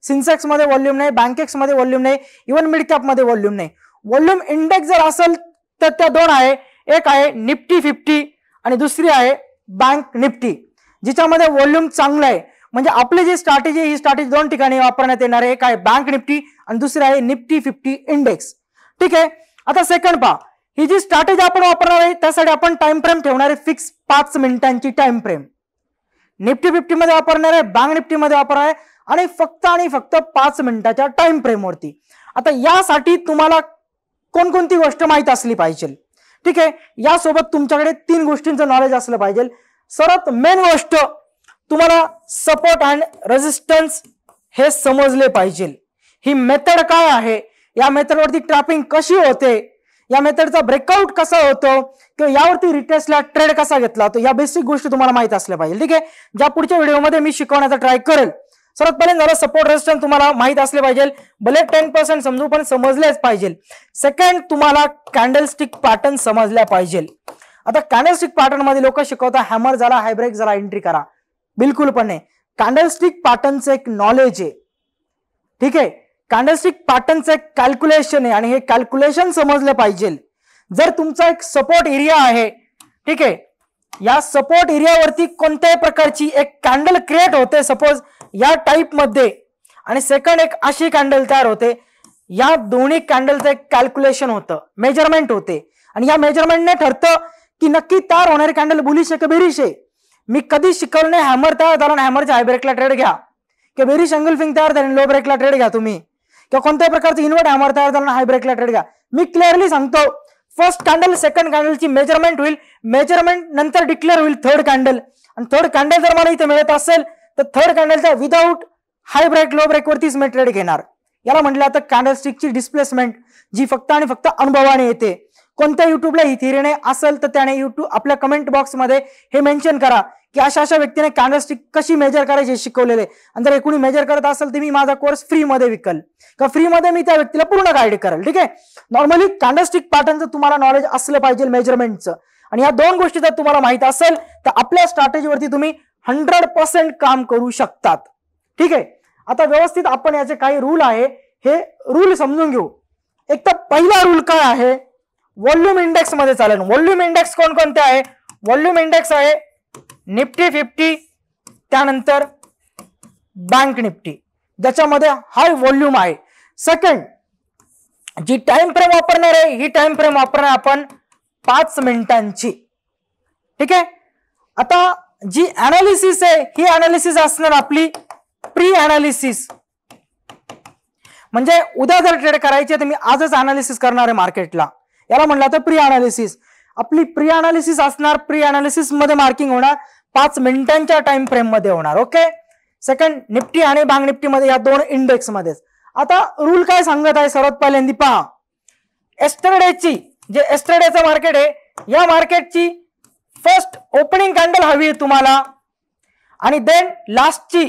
सिन्सेक्स मध्ये व्हॉल्यूम नाही, बँकेक्स मध्ये व्हॉल्यूम नाही, इव्हन मिड कॅप मध्ये व्हॉल्यूम नाही. व्हॉल्यूम इंडेक्स जर असेल तर त्या दोन आहे, एक आहे निफ्टी 50 आणि दुसरी आहे बँक निफ्टी, जिच्यामध्ये व्हॉल्यूम चांगलं आहे. म्हणजे आपली जी स्ट्रॅटेजी ही स्ट्रॅटेजी दोन ठिकाणी वापरण्यात येणार आहे. एक आहे बँक निफ्टी आणि दुसरी आहे निफ्टी 50 इंडेक्स. ठीक आहे, आता सेकंड पहा, ही जी स्ट्रॅटेजी आपण वापरणार आहे त्यासाठी आपण टाइम फ्रेम ठेवणार आहे फिक्स 5 मिनिटांची टाइम फ्रेम. निफ्टी 50 मध्ये वापरणार आहे, बँक निफ्टी मध्ये वापरणार आहे आणि फक्त 5 मिनिटाच्या टाइम फ्रेम वरती. आता यासाठी तुम्हाला कोणकोणती गोष्ट माहित असली पाहिजे. ठीक आहे, यासोबत तुमच्याकडे 3 गोष्टींचं नॉलेज असलं पाहिजे. सर्वात मेन गोष्ट तुम्हाला सपोर्ट अँड रेजिस्टन्स हे समजले पाहिजे. ही मेथड काय आहे, या मेथडवरती ट्रॅपिंग कशी होते, या मेथडचा ब्रेकआउट कसा होतो किंवा यावरती रिटेस्टला ट्रेड कसा घेतला जातो, या बेसिक गोष्टी तुम्हाला माहित असल्या पाहिजे. ठीक आहे, ज्या पुढच्या व्हिडिओमध्ये मी शिकवण्याचा ट्राय करेल. सर्वात पहिले झालं सपोर्ट रेजिस्टन्स तुम्हाला माहित असले पाहिजे, भले 10% समजू पण समजलेच पाहिजे. सेकंड, तुम्हाला कॅन्डलस्टिक पॅटर्न समजल्या पाहिजे. आता कॅन्डलस्टिक पॅटर्न मध्ये लोक शिकवतात हॅमर झाला, हाय ब्रेक झाला, एंट्री करा. बिलकुल पण नाही. कॅन्डलस्टिक पॅटर्नचं एक नॉलेज आहे. ठीक आहे, कॅन्डलस्टिक पॅटर्नचं एक कॅल्क्युलेशन आहे आणि हे कॅल्क्युलेशन समजलं पाहिजे. जर तुमचा एक सपोर्ट एरिया आहे, ठीक आहे, या सपोर्ट एरियावरती कोणत्याही प्रकारची एक कॅन्डल क्रिएट होते सपोज या टाइप मध्ये, आणि सेकंड एक अशी कॅन्डल तयार होते, या दोन्ही कॅन्डलचं एक कॅल्क्युलेशन होतं, मेजरमेंट होते आणि या मेजरमेंटने ठरतं की नक्की तयार होणारी कॅन्डल बुलिश आहे का बेरिश आहे. मी कधी शिकवलं नाही हॅमर तयार झाला आणि हॅमरच्या हाय ब्रेकला ट्रेड घ्या, किंवा बेरिश एंगल्फिंग तयार झाली लो ब्रेकला ट्रेड घ्या तुम्ही, किंवा कोणत्याही प्रकारचं इन्व्हर्ट हॅमर तयार झाला हाय ब्रेकला ट्रेड घ्या. मी क्लिअरली सांगतो, फर्स्ट कॅन्डल सेकंड कॅन्डलची मेजरमेंट होईल, मेजरमेंट नंतर डिक्लेअर होईल थर्ड कॅन्डल, आणि थर्ड कॅन्डल जर मला इथे मिळत असेल तर थर्ड कॅन्डलच्या विदाऊट हाय ब्रेक लो ब्रेक वरतीच मी ट्रेड घेणार. याला म्हटलं जातं कॅन्डलस्टिकची डिस्प्लेसमेंट, जी फक्त आणि फक्त अनुभवाने येते. कोणत्या युट्यूबला ही थिअरी नाही असेल तर त्याने युट्यूब आपल्या कमेंट बॉक्स मध्ये हे मेन्शन करा की अशा व्यक्तीने कॅन्डलस्टिक कशी मेजर करायची हे शिकवलेले. आणि जर कोणी मेजर करत असेल तर मी माझा कोर्स फ्री मध्ये विकल का फ्री मध्ये मी त्या व्यक्तीला पूर्ण गाईड करेल. ठीक आहे, नॉर्मली कॅन्डलस्टिक पॅटर्नचं तुम्हाला नॉलेज असलं पाहिजे मेजरमेंटचं, आणि या दोन गोष्टी जर तुम्हाला माहित असेल तर आपल्या स्ट्रॅटेजीवरती तुम्ही 100% काम करू शकतात. ठीक आहे, आता व्यवस्थित आपण याचे काही रूल आहे हे रूल समजून घेऊ. एक तर पहिला रूल काय आहे, व्हॉल्यूम इंडेक्स मध्ये चालेल. व्हॉल्यूम इंडेक्स कोणकोणते आहे, व्हॉल्यूम इंडेक्स आहे निफ्टी 50, त्यानंतर बँक निफ्टी, ज्याच्यामध्ये हाय व्हॉल्यूम आहे. सेकंड, जी टाइम फ्रेम वापरणार आहे ही टाइम फ्रेम वापरणार आपण 5 मिनिटांची. ठीक आहे. आता जी अनालिसिस आहे ही अनालिसिस असणार आपली प्री अनालिसिस. म्हणजे उद्या जर ट्रेड करायची तर मी आजच अनालिसिस करणार आहे मार्केटला, याला म्हणलं तर प्री अनालिसिस. आपली प्री अनालिसिस असणार, प्री अनालिसिस मध्ये मार्किंग होणार 5 मिनिटांच्या टाइम फ्रेम मध्ये होणार. ओके. सेकंड, निफ्टी आणि बँक निफ्टी मध्ये या दोन इंडेक्स मध्ये. आता रूल काय सांगत आहे सर्वात पहिल्यांदा पहा. एस्टरडेची जे एस्टरडेचं मार्केट आहे या मार्केटची फर्स्ट ओपनिंग कॅन्डल हवी आहे तुम्हाला आणि देन लास्टची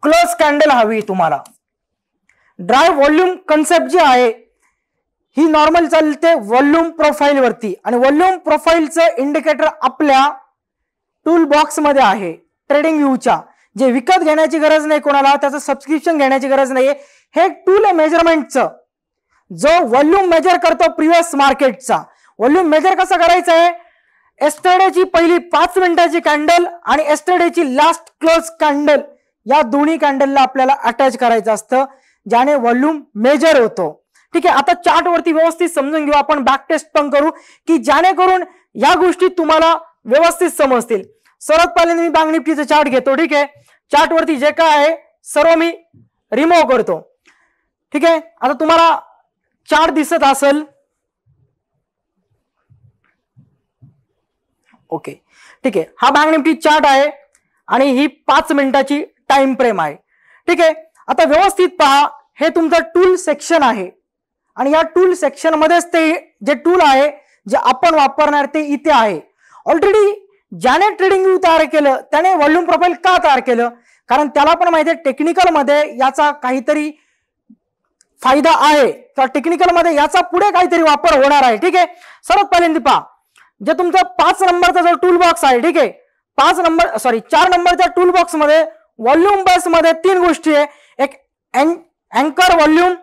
क्लोज कॅन्डल हवी तुम्हाला. ड्राय व्हॉल्यूम कन्सेप्ट जी आहे ही नॉर्मल चालते व्हॉल्यूम प्रोफाईल वरती आणि व्हॉल्यूम प्रोफाईलचं इंडिकेटर आपल्या टूल बॉक्स मध्ये आहे ट्रेडिंग व्ह्यूच्या. जे विकत घेण्याची गरज नाही कोणाला, त्याचं सबस्क्रिप्शन घेण्याची गरज नाहीये. हे टूल आहे मेजरमेंटचं जो व्हॉल्यूम मेजर करतो प्रिव्हियस मार्केटचा. व्हॉल्यूम मेजर कसं करायचं आहे, एस्टरडेची पहिली 5 मिनिटाची कॅन्डल आणि एस्टरडेची लास्ट क्लोज कॅन्डल या दोन्ही कॅन्डलला आपल्याला अटॅच करायचं असतं ज्याने व्हॉल्यूम मेजर होतो. ठीक आहे. आता चार्ट वरती व्यवस्थित समजून घेऊ आपण, बॅक टेस्ट पण करू की जेणेकरून या गोष्टी तुम्हाला व्यवस्थित समजतील. सर्वात पहिल्यांदा मी बँक निफ्टीचा चार्ट घेतो. ठीक आहे. चार्ट वरती जे काय आहे सर्व मी रिमूव्ह करतो. ठीक आहे. आता तुम्हाला चार्ट दिसत असेल. ओके. ठीक आहे. हा बँक निफ्टी चार्ट आहे आणि ही 5 मिनिटाची टाइम फ्रेम आहे. ठीक आहे. आता व्यवस्थित पहा, हे तुमचं टूल सेक्शन आहे आणि या टूल सेक्शन मध्येच ते जे टूल आहे जे आपण वापरणार ते इथे आहे. ऑलरेडी ज्याने ट्रेडिंग व्ह्यू तयार केलं त्याने व्हॉल्यूम प्रोफाईल का तयार केलं, कारण त्याला पण माहिती आहे टेक्निकल मध्ये याचा काहीतरी फायदा आहे तर टेक्निकल मध्ये याचा पुढे काहीतरी वापर होणार आहे. ठीक आहे. सर्वात पहिल्यांदा पहा, जे तुमचा 5 नंबरचा जो टूल बॉक्स आहे, ठीक आहे, 4 नंबरच्या टूल बॉक्स मध्ये व्हॉल्यूम बेस मध्ये 3 गोष्टी आहे. एक अँकर व्हॉल्यूम,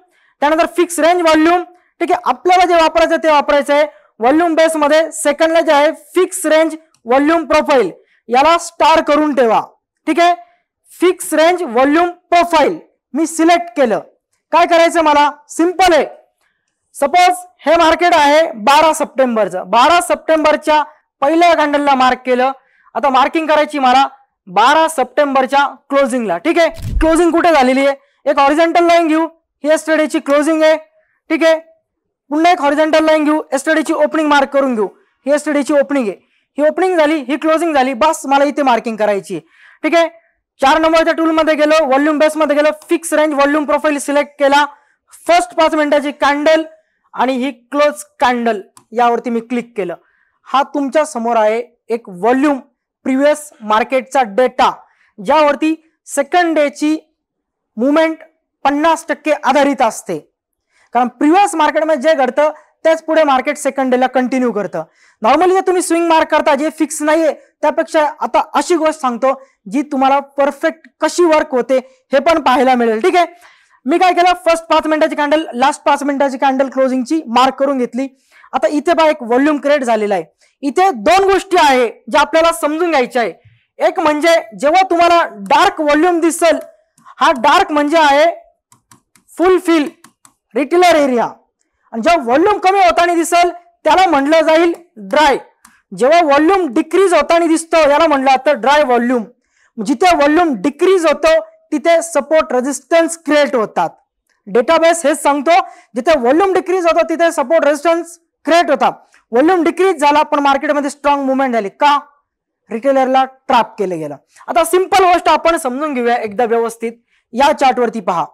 त्यानंतर फिक्स रेंज व्हॉल्यूम. ठीक आहे. आपल्याला जे वापरायचं ते वापरायचं आहे व्हॉल्यूम बेस मध्ये. सेकंडला जे आहे फिक्स रेंज व्हॉल्यूम प्रोफाईल, याला स्टार करून ठेवा. ठीक आहे. फिक्स रेंज व्हॉल्यूम प्रोफाईल मी सिलेक्ट केलं. काय करायचं मला, सिंपल आहे. सपोज हे मार्केट आहे 12 सप्टेंबरचं. 12 सप्टेंबरच्या पहिल्या कॅन्डलला मार्क केलं. आता मार्किंग करायची मला 12 सप्टेंबरच्या क्लोजिंगला. ठीक आहे. क्लोजिंग कुठे झालेली आहे, एक हॉरिझॉन्टल लाईन घेऊ, ही एस्टरडेची क्लोजिंग आहे. ठीक आहे. पुन्हा एक हॉरिझॉन्टल लाईन घेऊ, एस्टरडेची ओपनिंग मार्क करून घेऊ, ही एस्टरडेची ओपनिंग आहे, ही ओपनिंग झाली, ही क्लोजिंग झाली, बस मला इथे मार्किंग करायची. ठीक आहे. 4 नंबरच्या टूल मध्ये गेलो, व्हॉल्यूम बेस मध्ये गेलो, fix range volume profile select केला, फर्स्ट 5 मिनिटाची कॅन्डल आणि ही क्लोज कॅन्डल यावरती मी क्लिक केलं. हा तुमच्या समोर आहे एक व्हॉल्यूम प्रिव्हियस मार्केटचा डेटा ज्यावरती सेकंड डे ची मुवमेंट 50% आधारित असते. कारण प्रिव्हियस मार्केटमध्ये जे घडतं तेच पुढे मार्केट सेकंड डेला कंटिन्यू करतं. नॉर्मली जे तुम्ही स्विंग मार्क करता जे फिक्स नाहीये त्यापेक्षा आता अशी गोष्ट सांगतो जी तुम्हाला परफेक्ट कशी वर्क होते हे पण पाहायला मिळेल. ठीक आहे. मी काय केलं, फर्स्ट 5 मिनिटाची कॅन्डल, लास्ट 5 मिनिटाची कॅन्डल क्लोजिंगची मार्क करून घेतली. आता इथे बघा एक व्हॉल्यूम क्रिएट झालेला आहे. इथे 2 गोष्टी आहे ज्या आपल्याला समजून घ्यायच्या आहे. एक म्हणजे जेव्हा तुम्हाला डार्क व्हॉल्यूम दिसेल, हा डार्क म्हणजे आहे फुल फिल रिटेलर एरिया, आणि जेव्हा व्हॉल्यूम कमी होताना दिसेल त्याला म्हटलं जाईल ड्राय. जेव्हा व्हॉल्यूम डिक्रीज होताना दिसतो याला म्हटलं जातं ड्राय व्हॉल्यूम. जिथे व्हॉल्यूम डिक्रीज होतो तिथे सपोर्ट रेजिस्टन्स क्रिएट होतात. डेटाबेस हेच सांगतो जिथे व्हॉल्यूम डिक्रीज होतो तिथे सपोर्ट रेजिस्टन्स क्रिएट होतात. व्हॉल्यूम डिक्रीज झाला पण मार्केटमध्ये स्ट्रॉंग मुवमेंट झाली का, रिटेलरला ट्रॅप केलं गेलं. आता सिंपल गोष्ट आपण समजून घेऊया एकदा व्यवस्थित. या चार्ट वरती पहा,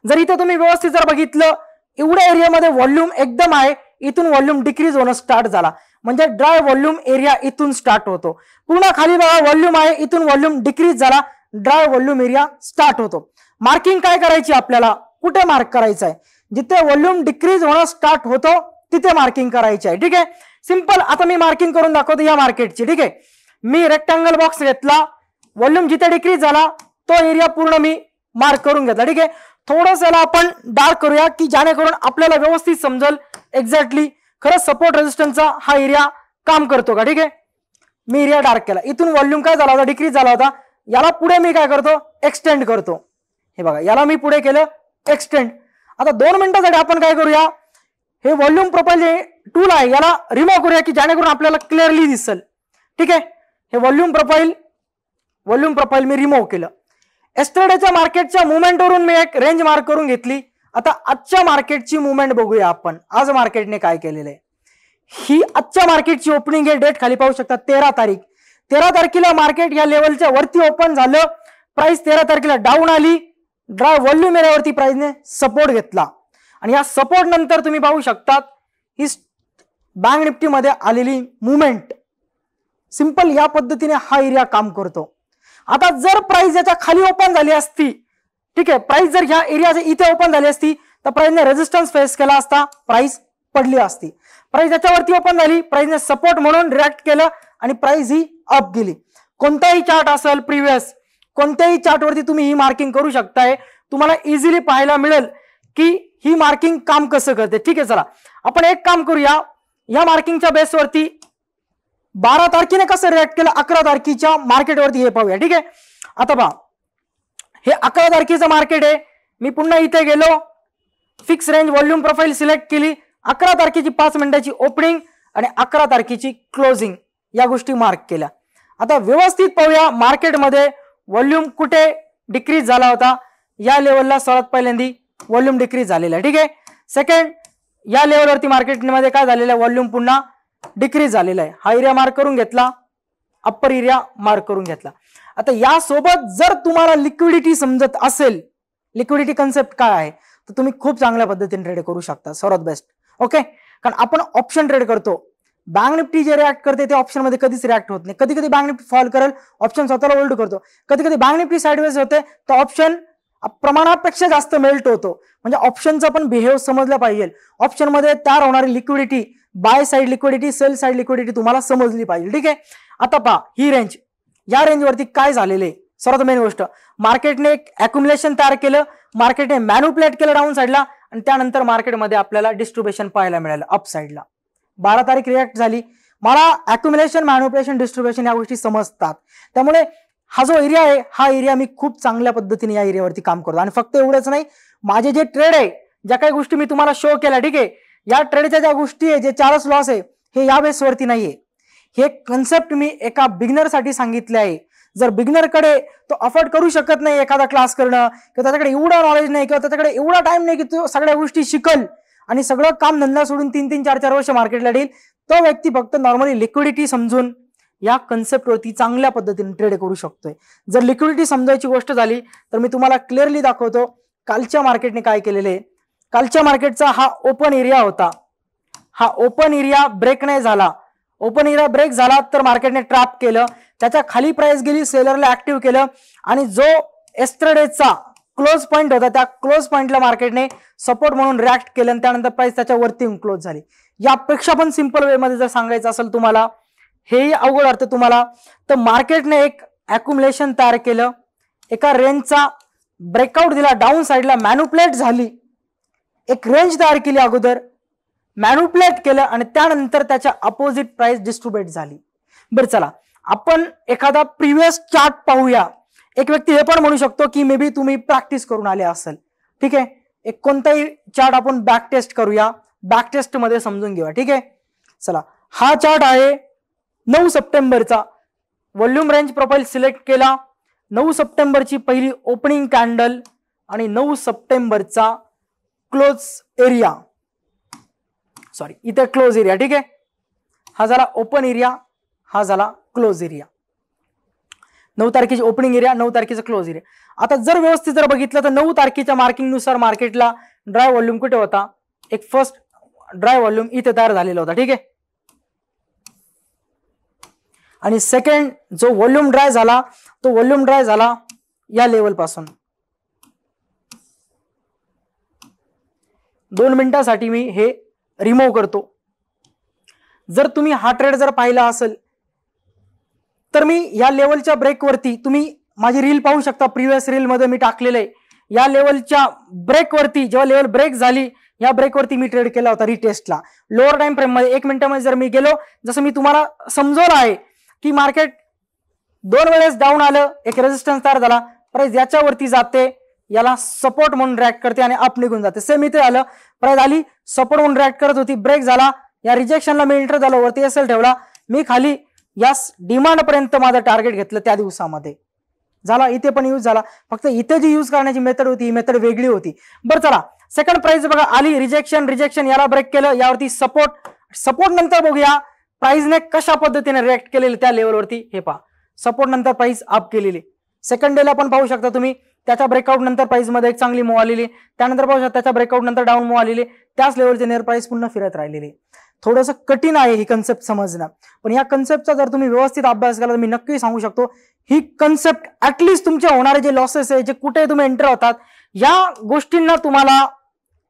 जर इथे तुम्ही व्यवस्थित जर बघितलं एवढ्या एरियामध्ये व्हॉल्यूम एकदम आहे, इथून व्हॉल्यूम डिक्रीज होणं स्टार्ट झाला म्हणजे ड्राय व्हॉल्यूम एरिया इथून स्टार्ट होतो. पूर्ण खाली बघा व्हॉल्यूम आहे, इथून व्हॉल्यूम डिक्रीज झाला, ड्राय व्हॉल्यूम एरिया स्टार्ट होतो. मार्किंग काय करायची आपल्याला, कुठे मार्क करायचं आहे, जिथे व्हॉल्यूम डिक्रीज होणं स्टार्ट होतो तिथे मार्किंग करायची आहे. ठीक आहे. सिंपल. आता मी मार्किंग करून दाखवतो या मार्केटची. ठीक आहे. मी रेक्टँगल बॉक्स घेतला, व्हॉल्यूम जिथे डिक्रीज झाला तो एरिया पूर्ण मी मार्क करून घेतला. ठीक आहे. थोडंसं याला आपण डार्क करूया की जेणेकरून आपल्याला व्यवस्थित समजेल एक्झॅक्टली खरंच सपोर्ट रेजिस्टन्सचा हा एरिया काम करतो का. ठीक आहे. मी एरिया डार्क केला, इथून व्हॉल्यूम काय झाला होता, डिक्रीज झाला होता, याला पुढे मी काय करतो एक्सटेंड करतो. हे बघा, याला मी पुढे केलं एक्सटेंड. आता 2 मिनिटांसाठी आपण काय करूया, हे व्हॉल्यूम प्रोफाइल जे टूल आहे याला रिमूव्ह करूया की जेणेकरून आपल्याला क्लिअरली दिसेल. ठीक आहे, हे व्हॉल्यूम प्रोफाइल मी रिमूव्ह केलं. एस्टरडेच्या मार्केटच्या मुवमेंटवरून मी एक रेंज मार्क करून घेतली. आता आजच्या मार्केटची मुवमेंट बघूया आपण. आज मार्केटने काय केलेलं आहे, ही आजच्या मार्केटची ओपनिंग आहे. डेट खाली पाहू शकता 13 तारीख. 13 तारखेला मार्केट या लेवलच्या वरती ओपन झालं. प्राइस 13 तारखेला डाऊन आली. ड्राय व्हॉल्यूम एरियावरती प्राइसने सपोर्ट घेतला आणि या सपोर्ट नंतर तुम्ही पाहू शकतात ही बँक निफ्टी मध्ये आलेली मुवमेंट. सिंपल या पद्धतीने हा एरिया काम करतो. आता जर प्राइस याच्या खाली ओपन झाली असती, ठीक आहे, प्राइस जर ह्या एरियाच्या इथे ओपन झाली असती तर प्राइसने रेजिस्टन्स फेस केला असता, प्राइस पडली असती. प्राइस याच्यावरती ओपन झाली, प्राइसने सपोर्ट म्हणून रिॲक्ट केलं आणि प्राइस ही अप गेली. कोणताही चार्ट असेल प्रिव्हियस, कोणत्याही चार्टवरती तुम्ही ही मार्किंग करू शकताय. तुम्हाला इझिली पाहायला मिळेल की ही मार्किंग काम कसं करते. ठीक आहे, चला आपण एक काम करूया. या मार्किंगच्या बेसवरती 12 तारखेने कसं रिॲक्ट केलं 11 तारखेच्या मार्केटवरती हे पाहूया. ठीक आहे, आता पहा, हे 11 तारखेचं मार्केट आहे. मी पुन्हा इथे गेलो, fix range volume profile select केली. 11 तारखेची 5 मिनिटाची ओपनिंग आणि 11 तारखेची क्लोजिंग या गोष्टी मार्क केल्या. आता व्यवस्थित पाहूया मार्केटमध्ये व्हॉल्यूम कुठे डिक्रीज झाला होता. या लेवलला सर्वात पहिल्यांदा व्हॉल्यूम डिक्रीज झालेला आहे. ठीक आहे, सेकंड या लेवलवरती मार्केटमध्ये काय झालेलं आहे, व्हॉल्यूम पुन्हा डिक्रीज झालेला आहे. हा एरिया मार्क करून घेतला, अप्पर एरिया मार्क करून घेतला. आता यासोबत जर तुम्हाला लिक्विडिटी समजत असेल, लिक्विडिटी कन्सेप्ट काय आहे, तर तुम्ही खूप चांगल्या पद्धतीने ट्रेड करू शकता. सर्वात बेस्ट. ओके, कारण आपण ऑप्शन ट्रेड करतो. बँक निफ्टी जे रिॲक्ट करते ते ऑप्शन मध्ये कधीच रिॲक्ट होत नाही. कधी कधी बँक निफ्टी फॉल करेल, ऑप्शन स्वतःला होल्ड करतो. कधी कधी बँक निफ्टी साइडवेज होते तर ऑप्शन प्रमाणापेक्षा जास्त मेल्ट होतो. म्हणजे ऑप्शनचा पण बिहेव समजला पाहिजे. ऑप्शन मध्ये तयार होणारी liquidity, by side liquidity, sell side liquidity तुम्हाला समजली पाहिजे. ठीक आहे, आता पहा ही रेंज, या रेंजवरती काय झालेले, सर्वात मेन गोष्ट, मार्केटने एक अक्युमुलेशन तयार केलं, मार्केटने मॅन्युप्युलेट केलं डाऊन साइडला आणि त्यानंतर मार्केटमध्ये आपल्याला डिस्ट्रीब्युशन पाहायला मिळालं अप साइडला. 12 तारीख रिॲक्ट झाली. मला अक्युमुलेशन, मॅन्युप्युलेशन, डिस्ट्रीब्युशन या गोष्टी समजतात. त्यामुळे हा जो एरिया आहे हा एरिया मी खूप चांगल्या पद्धतीने या एरियावरती काम करतो. आणि फक्त एवढंच नाही, माझे जे ट्रेड आहे, ज्या काही गोष्टी मी तुम्हाला शो केल्या, ठीक आहे, या ट्रेडच्या ज्या गोष्टी आहे, जे चार्ज लॉस आहे, हे या बेसवरती नाहीये. हे कन्सेप्ट मी एका बिगिनरसाठी सांगितले आहे. जर बिगिनरकडे तो अफोर्ड करू शकत नाही एखादा क्लास करणं, किंवा त्याच्याकडे एवढा नॉलेज नाही, किंवा त्याच्याकडे एवढा टाइम नाही की तो सगळ्या गोष्टी शिकल आणि सगळं काम धंदा सोडून 3-3, 4-4 वर्ष मार्केटला देईल, तो व्यक्ती फक्त नॉर्मली लिक्विडिटी समजून या कन्सेप्टवरती चांगल्या पद्धतीने ट्रेड करू शकतोय. जर लिक्विडिटी समजायची गोष्ट झाली तर मी तुम्हाला क्लिअरली दाखवतो कालच्या मार्केटने काय केलेले. कालच्या मार्केटचा हा ओपन एरिया होता. हा ओपन एरिया ब्रेक नाही झाला. ओपन एरिया ब्रेक झाला तर मार्केटने ट्रॅप केलं, त्याच्या खाली प्राइस गेली, सेलरला ऍक्टिव्ह केलं आणि जो एस्टरडेचा क्लोज पॉइंट होता त्या क्लोज पॉइंटला मार्केटने सपोर्ट म्हणून रिॲक्ट केलं आणि त्यानंतर प्राइस त्याच्यावरती क्लोज झाली. यापेक्षा पण सिंपल वे मध्ये जर सांगायचं असेल तुम्हाला, हेही अवघड अर्थ तुम्हाला, तर मार्केटने एक अक्युमुलेशन तयार केलं, एका रेंजचा ब्रेकआउट दिला, डाऊन साइडला मॅन्युप्युलेट झाली, एक रेंज तयार केली, अगोदर मॅन्युप्युलेट केलं आणि त्यानंतर त्याच्या अपोजिट प्राइस डिस्ट्रीब्युट झाली. बरं चला आपण एखादा प्रिव्हियस चार्ट पाहूया. एक व्यक्ती हे पण म्हणू शकतो की मे बी तुम्ही प्रॅक्टिस करून आले असेल. ठीक आहे, एक कोणताही चार्ट आपण बॅक टेस्ट करूया, बॅक टेस्ट मध्ये समजून घेऊया. ठीक आहे, चला हा चार्ट आहे 9 सप्टेंबरचा. व्हॉल्यूम रेंज प्रोफाइल सिलेक्ट केला, 9 सप्टेंबरची पहिली ओपनिंग कॅन्डल आणि 9 सप्टेंबरचा क्लोज एरिया, सॉरी इथे क्लोज एरिया. ठीक आहे, हा झाला ओपन एरिया, हा झाला क्लोज एरिया. 9 तारखेची ओपनिंग एरिया, 9 तारखेचा क्लोज एरिया. आता जर व्यवस्थित जर बघितलं तर 9 तारखेच्या मार्किंग नुसार मार्केटला ड्राय व्हॉल्यूम कुठे होता, एक फर्स्ट ड्राय व्हॉल्यूम इथे तयार झालेला होता. ठीक आहे, आणि सेकंड जो व्हॉल्यूम ड्राय झाला तो व्हॉल्यूम ड्राय झाला या लेवल पासून. 2 मिनिटांसाठी मी हे रिमूव्ह करतो. जर तुम्ही हा ट्रेड जर पाहिला असेल तर मी या लेवलच्या ब्रेकवरती, तुम्ही माझी रील पाहू शकता, प्रिव्हियस रील मध्ये मी टाकलेलं आहे, या लेवलच्या ब्रेकवरती जेव्हा लेवल ब्रेक झाली या ब्रेकवरती मी ट्रेड केला होता रिटेस्टला. लोअर टाइम फ्रेम मध्ये 1 मिनिटामध्ये जर मी गेलो, जसं मी तुम्हाला समजवलं आहे की मार्केट 2 वेळेस डाऊन आलं, एक रेजिस्टन्स तयार झाला, प्राइस याच्यावरती जाते, याला सपोर्ट म्हणून रिॲक्ट करते आणि अप निघून जाते. सेम इथे आलं, प्राइस आली सपोर्ट म्हणून रिॲक्ट करत होती, ब्रेक झाला, या रिजेक्शनला मी एंटर झालो, वरती एसएल ठेवला, मी खाली या डिमांड पर्यंत माझं टार्गेट घेतलं त्या दिवसामध्ये झाला. इथे पण यूज झाला, फक्त इथे जी यूज करण्याची मेथड होती ही मेथड वेगळी होती. बरं चला सेकंड प्राइस बघा आली, रिजेक्शन याला ब्रेक केलं, यावरती सपोर्ट नंतर बघूया प्राइसने कशा पद्धतीने रिॲक्ट केलेले त्या लेवलवरती. हे पहा सपोर्ट नंतर प्राइस अप केलेली, सेकंड डेला पण पाहू शकता तुम्ही, त्याच्या ब्रेकआउट नंतर प्राइस मध्ये एक चांगली मूव आलेली, त्यानंतर पाहू शकता त्याच्या ब्रेकआउट नंतर डाऊन मूव आलेली, त्याच लेवलचे नियर प्राइस पुन्हा फिरत राहिलेली. थोडंसं कठीण आहे ही कन्सेप्ट समजणं, पण या कन्सेप्टचा जर तुम्ही व्यवस्थित अभ्यास केला तर मी नक्की सांगू शकतो ही कन्सेप्ट ऍटलीस्ट तुमच्या होणारे जे लॉसेस आहे, जे कुठे तुम्ही एंटर होतात, या गोष्टींना तुम्हाला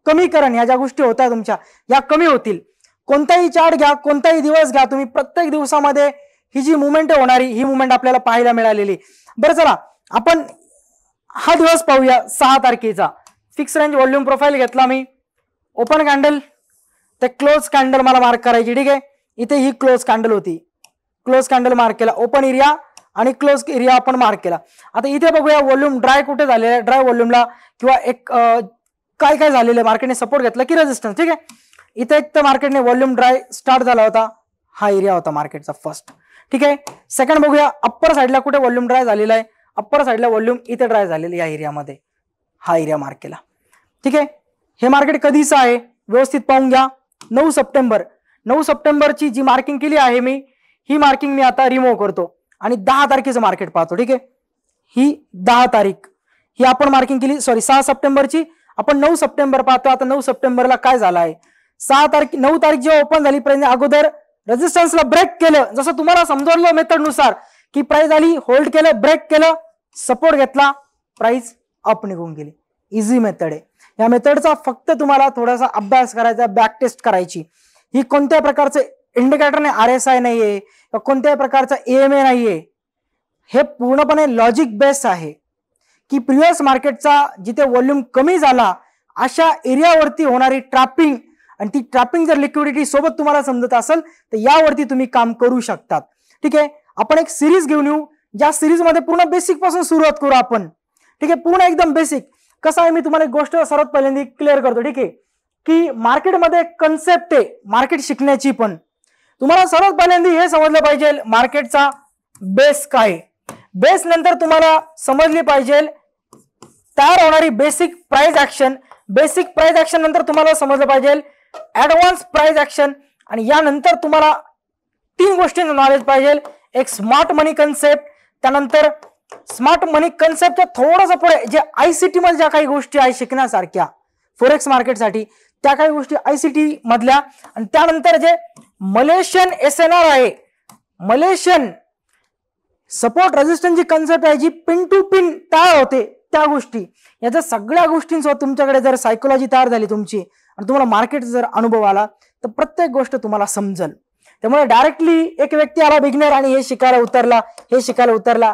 कमी करण, या ज्या गोष्टी होत्या तुमच्या या कमी होतील. कोणताही चार्ट घ्या, कोणताही दिवस घ्या तुम्ही, प्रत्येक दिवसामध्ये ही जी मुवमेंट होणारी ही मुवमेंट आपल्याला पाहायला मिळालेली. बरं चला आपण हा दिवस पाहूया 6 तारखेचा. फिक्स रेंज व्हॉल्यूम प्रोफाईल घेतला मी, ओपन कॅन्डल ते क्लोज कॅन्डल मला मार्क करायची. ठीक आहे, इथे ही क्लोज कॅन्डल होती, क्लोज कॅन्डल मार्क केला, ओपन एरिया आणि क्लोज एरिया आपण मार्क केला. आता इथे बघूया व्हॉल्यूम ड्राय कुठे झालेला आहे, ड्राय व्हॉल्यूमला किंवा एक काय काय झालेलं आहे, मार्केटने सपोर्ट घेतला की रेजिस्टन्स. ठीक आहे, इथे एक तर मार्केटने व्हॉल्यूम ड्राय स्टार्ट झाला होता, हा एरिया होता मार्केटचा फर्स्ट. ठीक आहे, सेकंड बघूया अप्पर साईडला कुठे व्हॉल्यूम ड्राय झालेला आहे, अप्पर साईडला व्हॉल्यूम इथे ड्राय झालेली या एरियामध्ये, हा एरिया मार्क केला. ठीक आहे, हे मार्केट कधीचं आहे व्यवस्थित पाहून घ्या. 9 सप्टेंबर, 9 सप्टेंबरची जी मार्किंग केली आहे मी, ही मार्किंग मी आता रिमूव्ह करतो आणि 10 तारखेचं मार्केट पाहतो. ठीक आहे, ही 10 तारीख ही आपण मार्किंग केली, सॉरी 6 सप्टेंबरची, आपण 9 सप्टेंबर पाहतो. आता 9 सप्टेंबरला काय झालं आहे, 9 तारीख जेव्हा ओपन झाली प्राइस अगोदर रेजिस्टन्सला ब्रेक केलं, जसं तुम्हाला समजवलं मेथड नुसार की प्राइस आली, होल्ड केलं, ब्रेक केलं, सपोर्ट घेतला, प्राइस अप निघून गेली. इझी मेथड आहे. या मेथडचा फक्त तुम्हाला थोडासा अभ्यास करायचा, बॅक टेस्ट करायची. ही कोणत्या प्रकारचे इंडिकेटरने RSI नाहीये, कोणत्याही प्रकारचा EMA नाहीये, हे पूर्णपणे लॉजिक बेस आहे की प्रिव्हियस मार्केटचा जिथे व्हॉल्यूम कमी झाला अशा एरियावरती होणारी ट्रॅपिंग, आणि ती ट्रॅपिंग जर लिक्विडिटी सोबत तुम्हाला समजत असेल तर यावरती तुम्ही काम करू शकतात. ठीक आहे, आपण एक सिरीज घेऊन येऊ, ज्या सिरीज मध्ये पूर्ण बेसिक पासून सुरुवात करू आपण. ठीक आहे, पूर्ण एकदम बेसिक. कसं आहे, मी तुम्हाला एक गोष्ट सर्वात पहिल्यांदा क्लिअर करतो. ठीक आहे, की मार्केटमध्ये एक कन्सेप्ट आहे मार्केट शिकण्याची, पण तुम्हाला सर्वात पहिल्यांदा हे समजलं पाहिजे मार्केटचा बेस काय, बेस नंतर तुम्हाला समजली पाहिजे तयार होणारी basic price action, basic price action नंतर तुम्हाला समजलं पाहिजे ऍडव्हान्स प्राइस ऍक्शन, आणि यानंतर तुम्हाला 3 गोष्टींचं नॉलेज पाहिजे. एक स्मार्ट मनी कन्सेप्ट, त्यानंतर स्मार्ट मनी कन्सेप्टच्या थोडंसं पुढे जे ICT मध्ये ज्या काही गोष्टी आहे शिकण्यासारख्या फॉरेक्स मार्केटसाठी, त्या काही गोष्टी ICT मधल्या, आणि त्यानंतर जे मलेशियन SNR आहे, मलेशियन सपोर्ट रेजिस्टन्सची कन्सेप्ट आहे जी पिन टू पिन तयार होते, त्या गोष्टी, याच्या सगळ्या गोष्टींसोबत तुमच्याकडे जर सायकोलॉजी तयार झाली तुमची आणि तुम्हाला मार्केट जर अनुभव आला तर प्रत्येक गोष्ट तुम्हाला समजेल. त्यामुळे डायरेक्टली एक व्यक्ती आला बिगिनर आणि हे शिकायला उतरला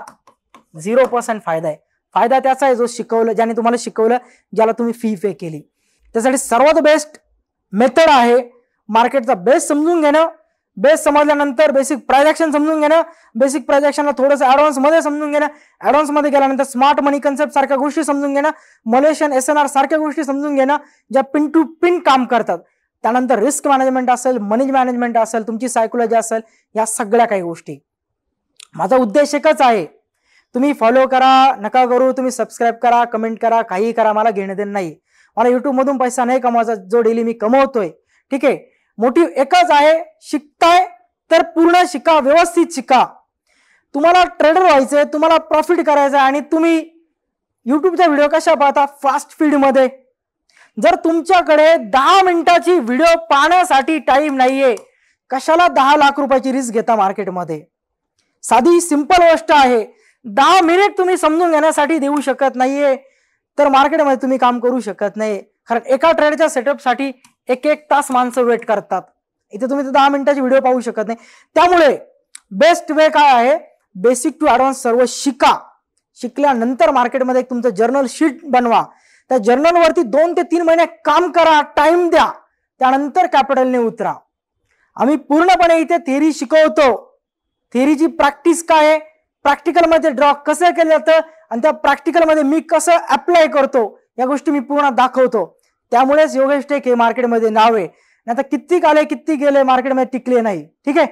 0% फायदा आहे. फायदा त्याचा आहे जो शिकवलं, ज्याने तुम्हाला शिकवलं, ज्याला तुम्ही फी पे केली. त्यासाठी सर्वात बेस्ट मेथड आहे मार्केटचा बेस समजून घेणं, बेस समजल्यानंतर बेसिक प्राइस ऍक्शन समजून घेणं, बेसिक प्राइस ऍक्शनला थोडंसं ऍडव्हान्स मध्ये समजून घेणं, ऍडव्हान्स मध्ये गेल्यानंतर स्मार्ट मनी कन्सेप्ट सारख्या गोष्टी समजून घेणं, मलेशियन SNR सारख्या गोष्टी समजून घेणं ज्या पिन टू पिन काम करतात. त्यानंतर रिस्क मॅनेजमेंट असेल, मनी मॅनेजमेंट असेल, तुमची सायकोलॉजी असेल, या सगळ्या काही गोष्टी. माझा उद्देश एकच आहे, तुम्ही फॉलो करा नका करू, तुम्ही सबस्क्राईब करा, कमेंट करा, काही करा, मला घेणं देणं नाही. मला युट्यूब मधून पैसा नाही कमवायचा जो डेली मी कमवतोय. ठीक आहे, मोटिव्ह एकच आहे, शिकताय तर पूर्ण शिका, व्यवस्थित शिका. तुम्हाला ट्रेडर व्हायचंय, तुम्हाला प्रॉफिट करायचं, आणि तुम्ही युट्यूबचा व्हिडिओ कशा पाहता, फास्ट फीड मध्ये. जर तुमच्याकडे 10 मिनिटाची व्हिडिओ पाहण्यासाठी टाइम नाहीये, कशाला 10 लाख रुपयाची रिस्क घेता मार्केटमध्ये. साधी सिंपल गोष्ट आहे, 10 मिनिट तुम्ही समजून घेण्यासाठी देऊ शकत नाहीये तर मार्केटमध्ये तुम्ही काम करू शकत नाही. कारण एका ट्रेडच्या सेटअपसाठी 1 तास माणसं वेट करतात. इथे तुम्ही 10 मिनिटाची व्हिडिओ पाहू शकत नाही. त्यामुळे बेस्ट वे काय आहे, बेसिक टू ऍडव्हान्स सर्व शिका. शिकल्यानंतर मार्केटमध्ये तुमचं जर्नल शीट बनवा, त्या जर्नलवरती 2 ते 3 महिने काम करा, टाइम द्या, त्यानंतर कॅपिटलने उतरा. आम्ही पूर्णपणे इथे थेरी शिकवतो. थेरीची प्रॅक्टिस काय आहे प्रॅक्टिकल मध्ये ड्रॉ कसं केलं जातं आणि त्या प्रॅक्टिकल मध्ये मी कसं अप्लाय करतो या गोष्टी मी पूर्ण दाखवतो. त्यामुळेच योगेश टेक हे मार्केटमध्ये नाव आहे. आता किती आले किती गेले मार्केटमध्ये टिकले नाही. ठीक आहे.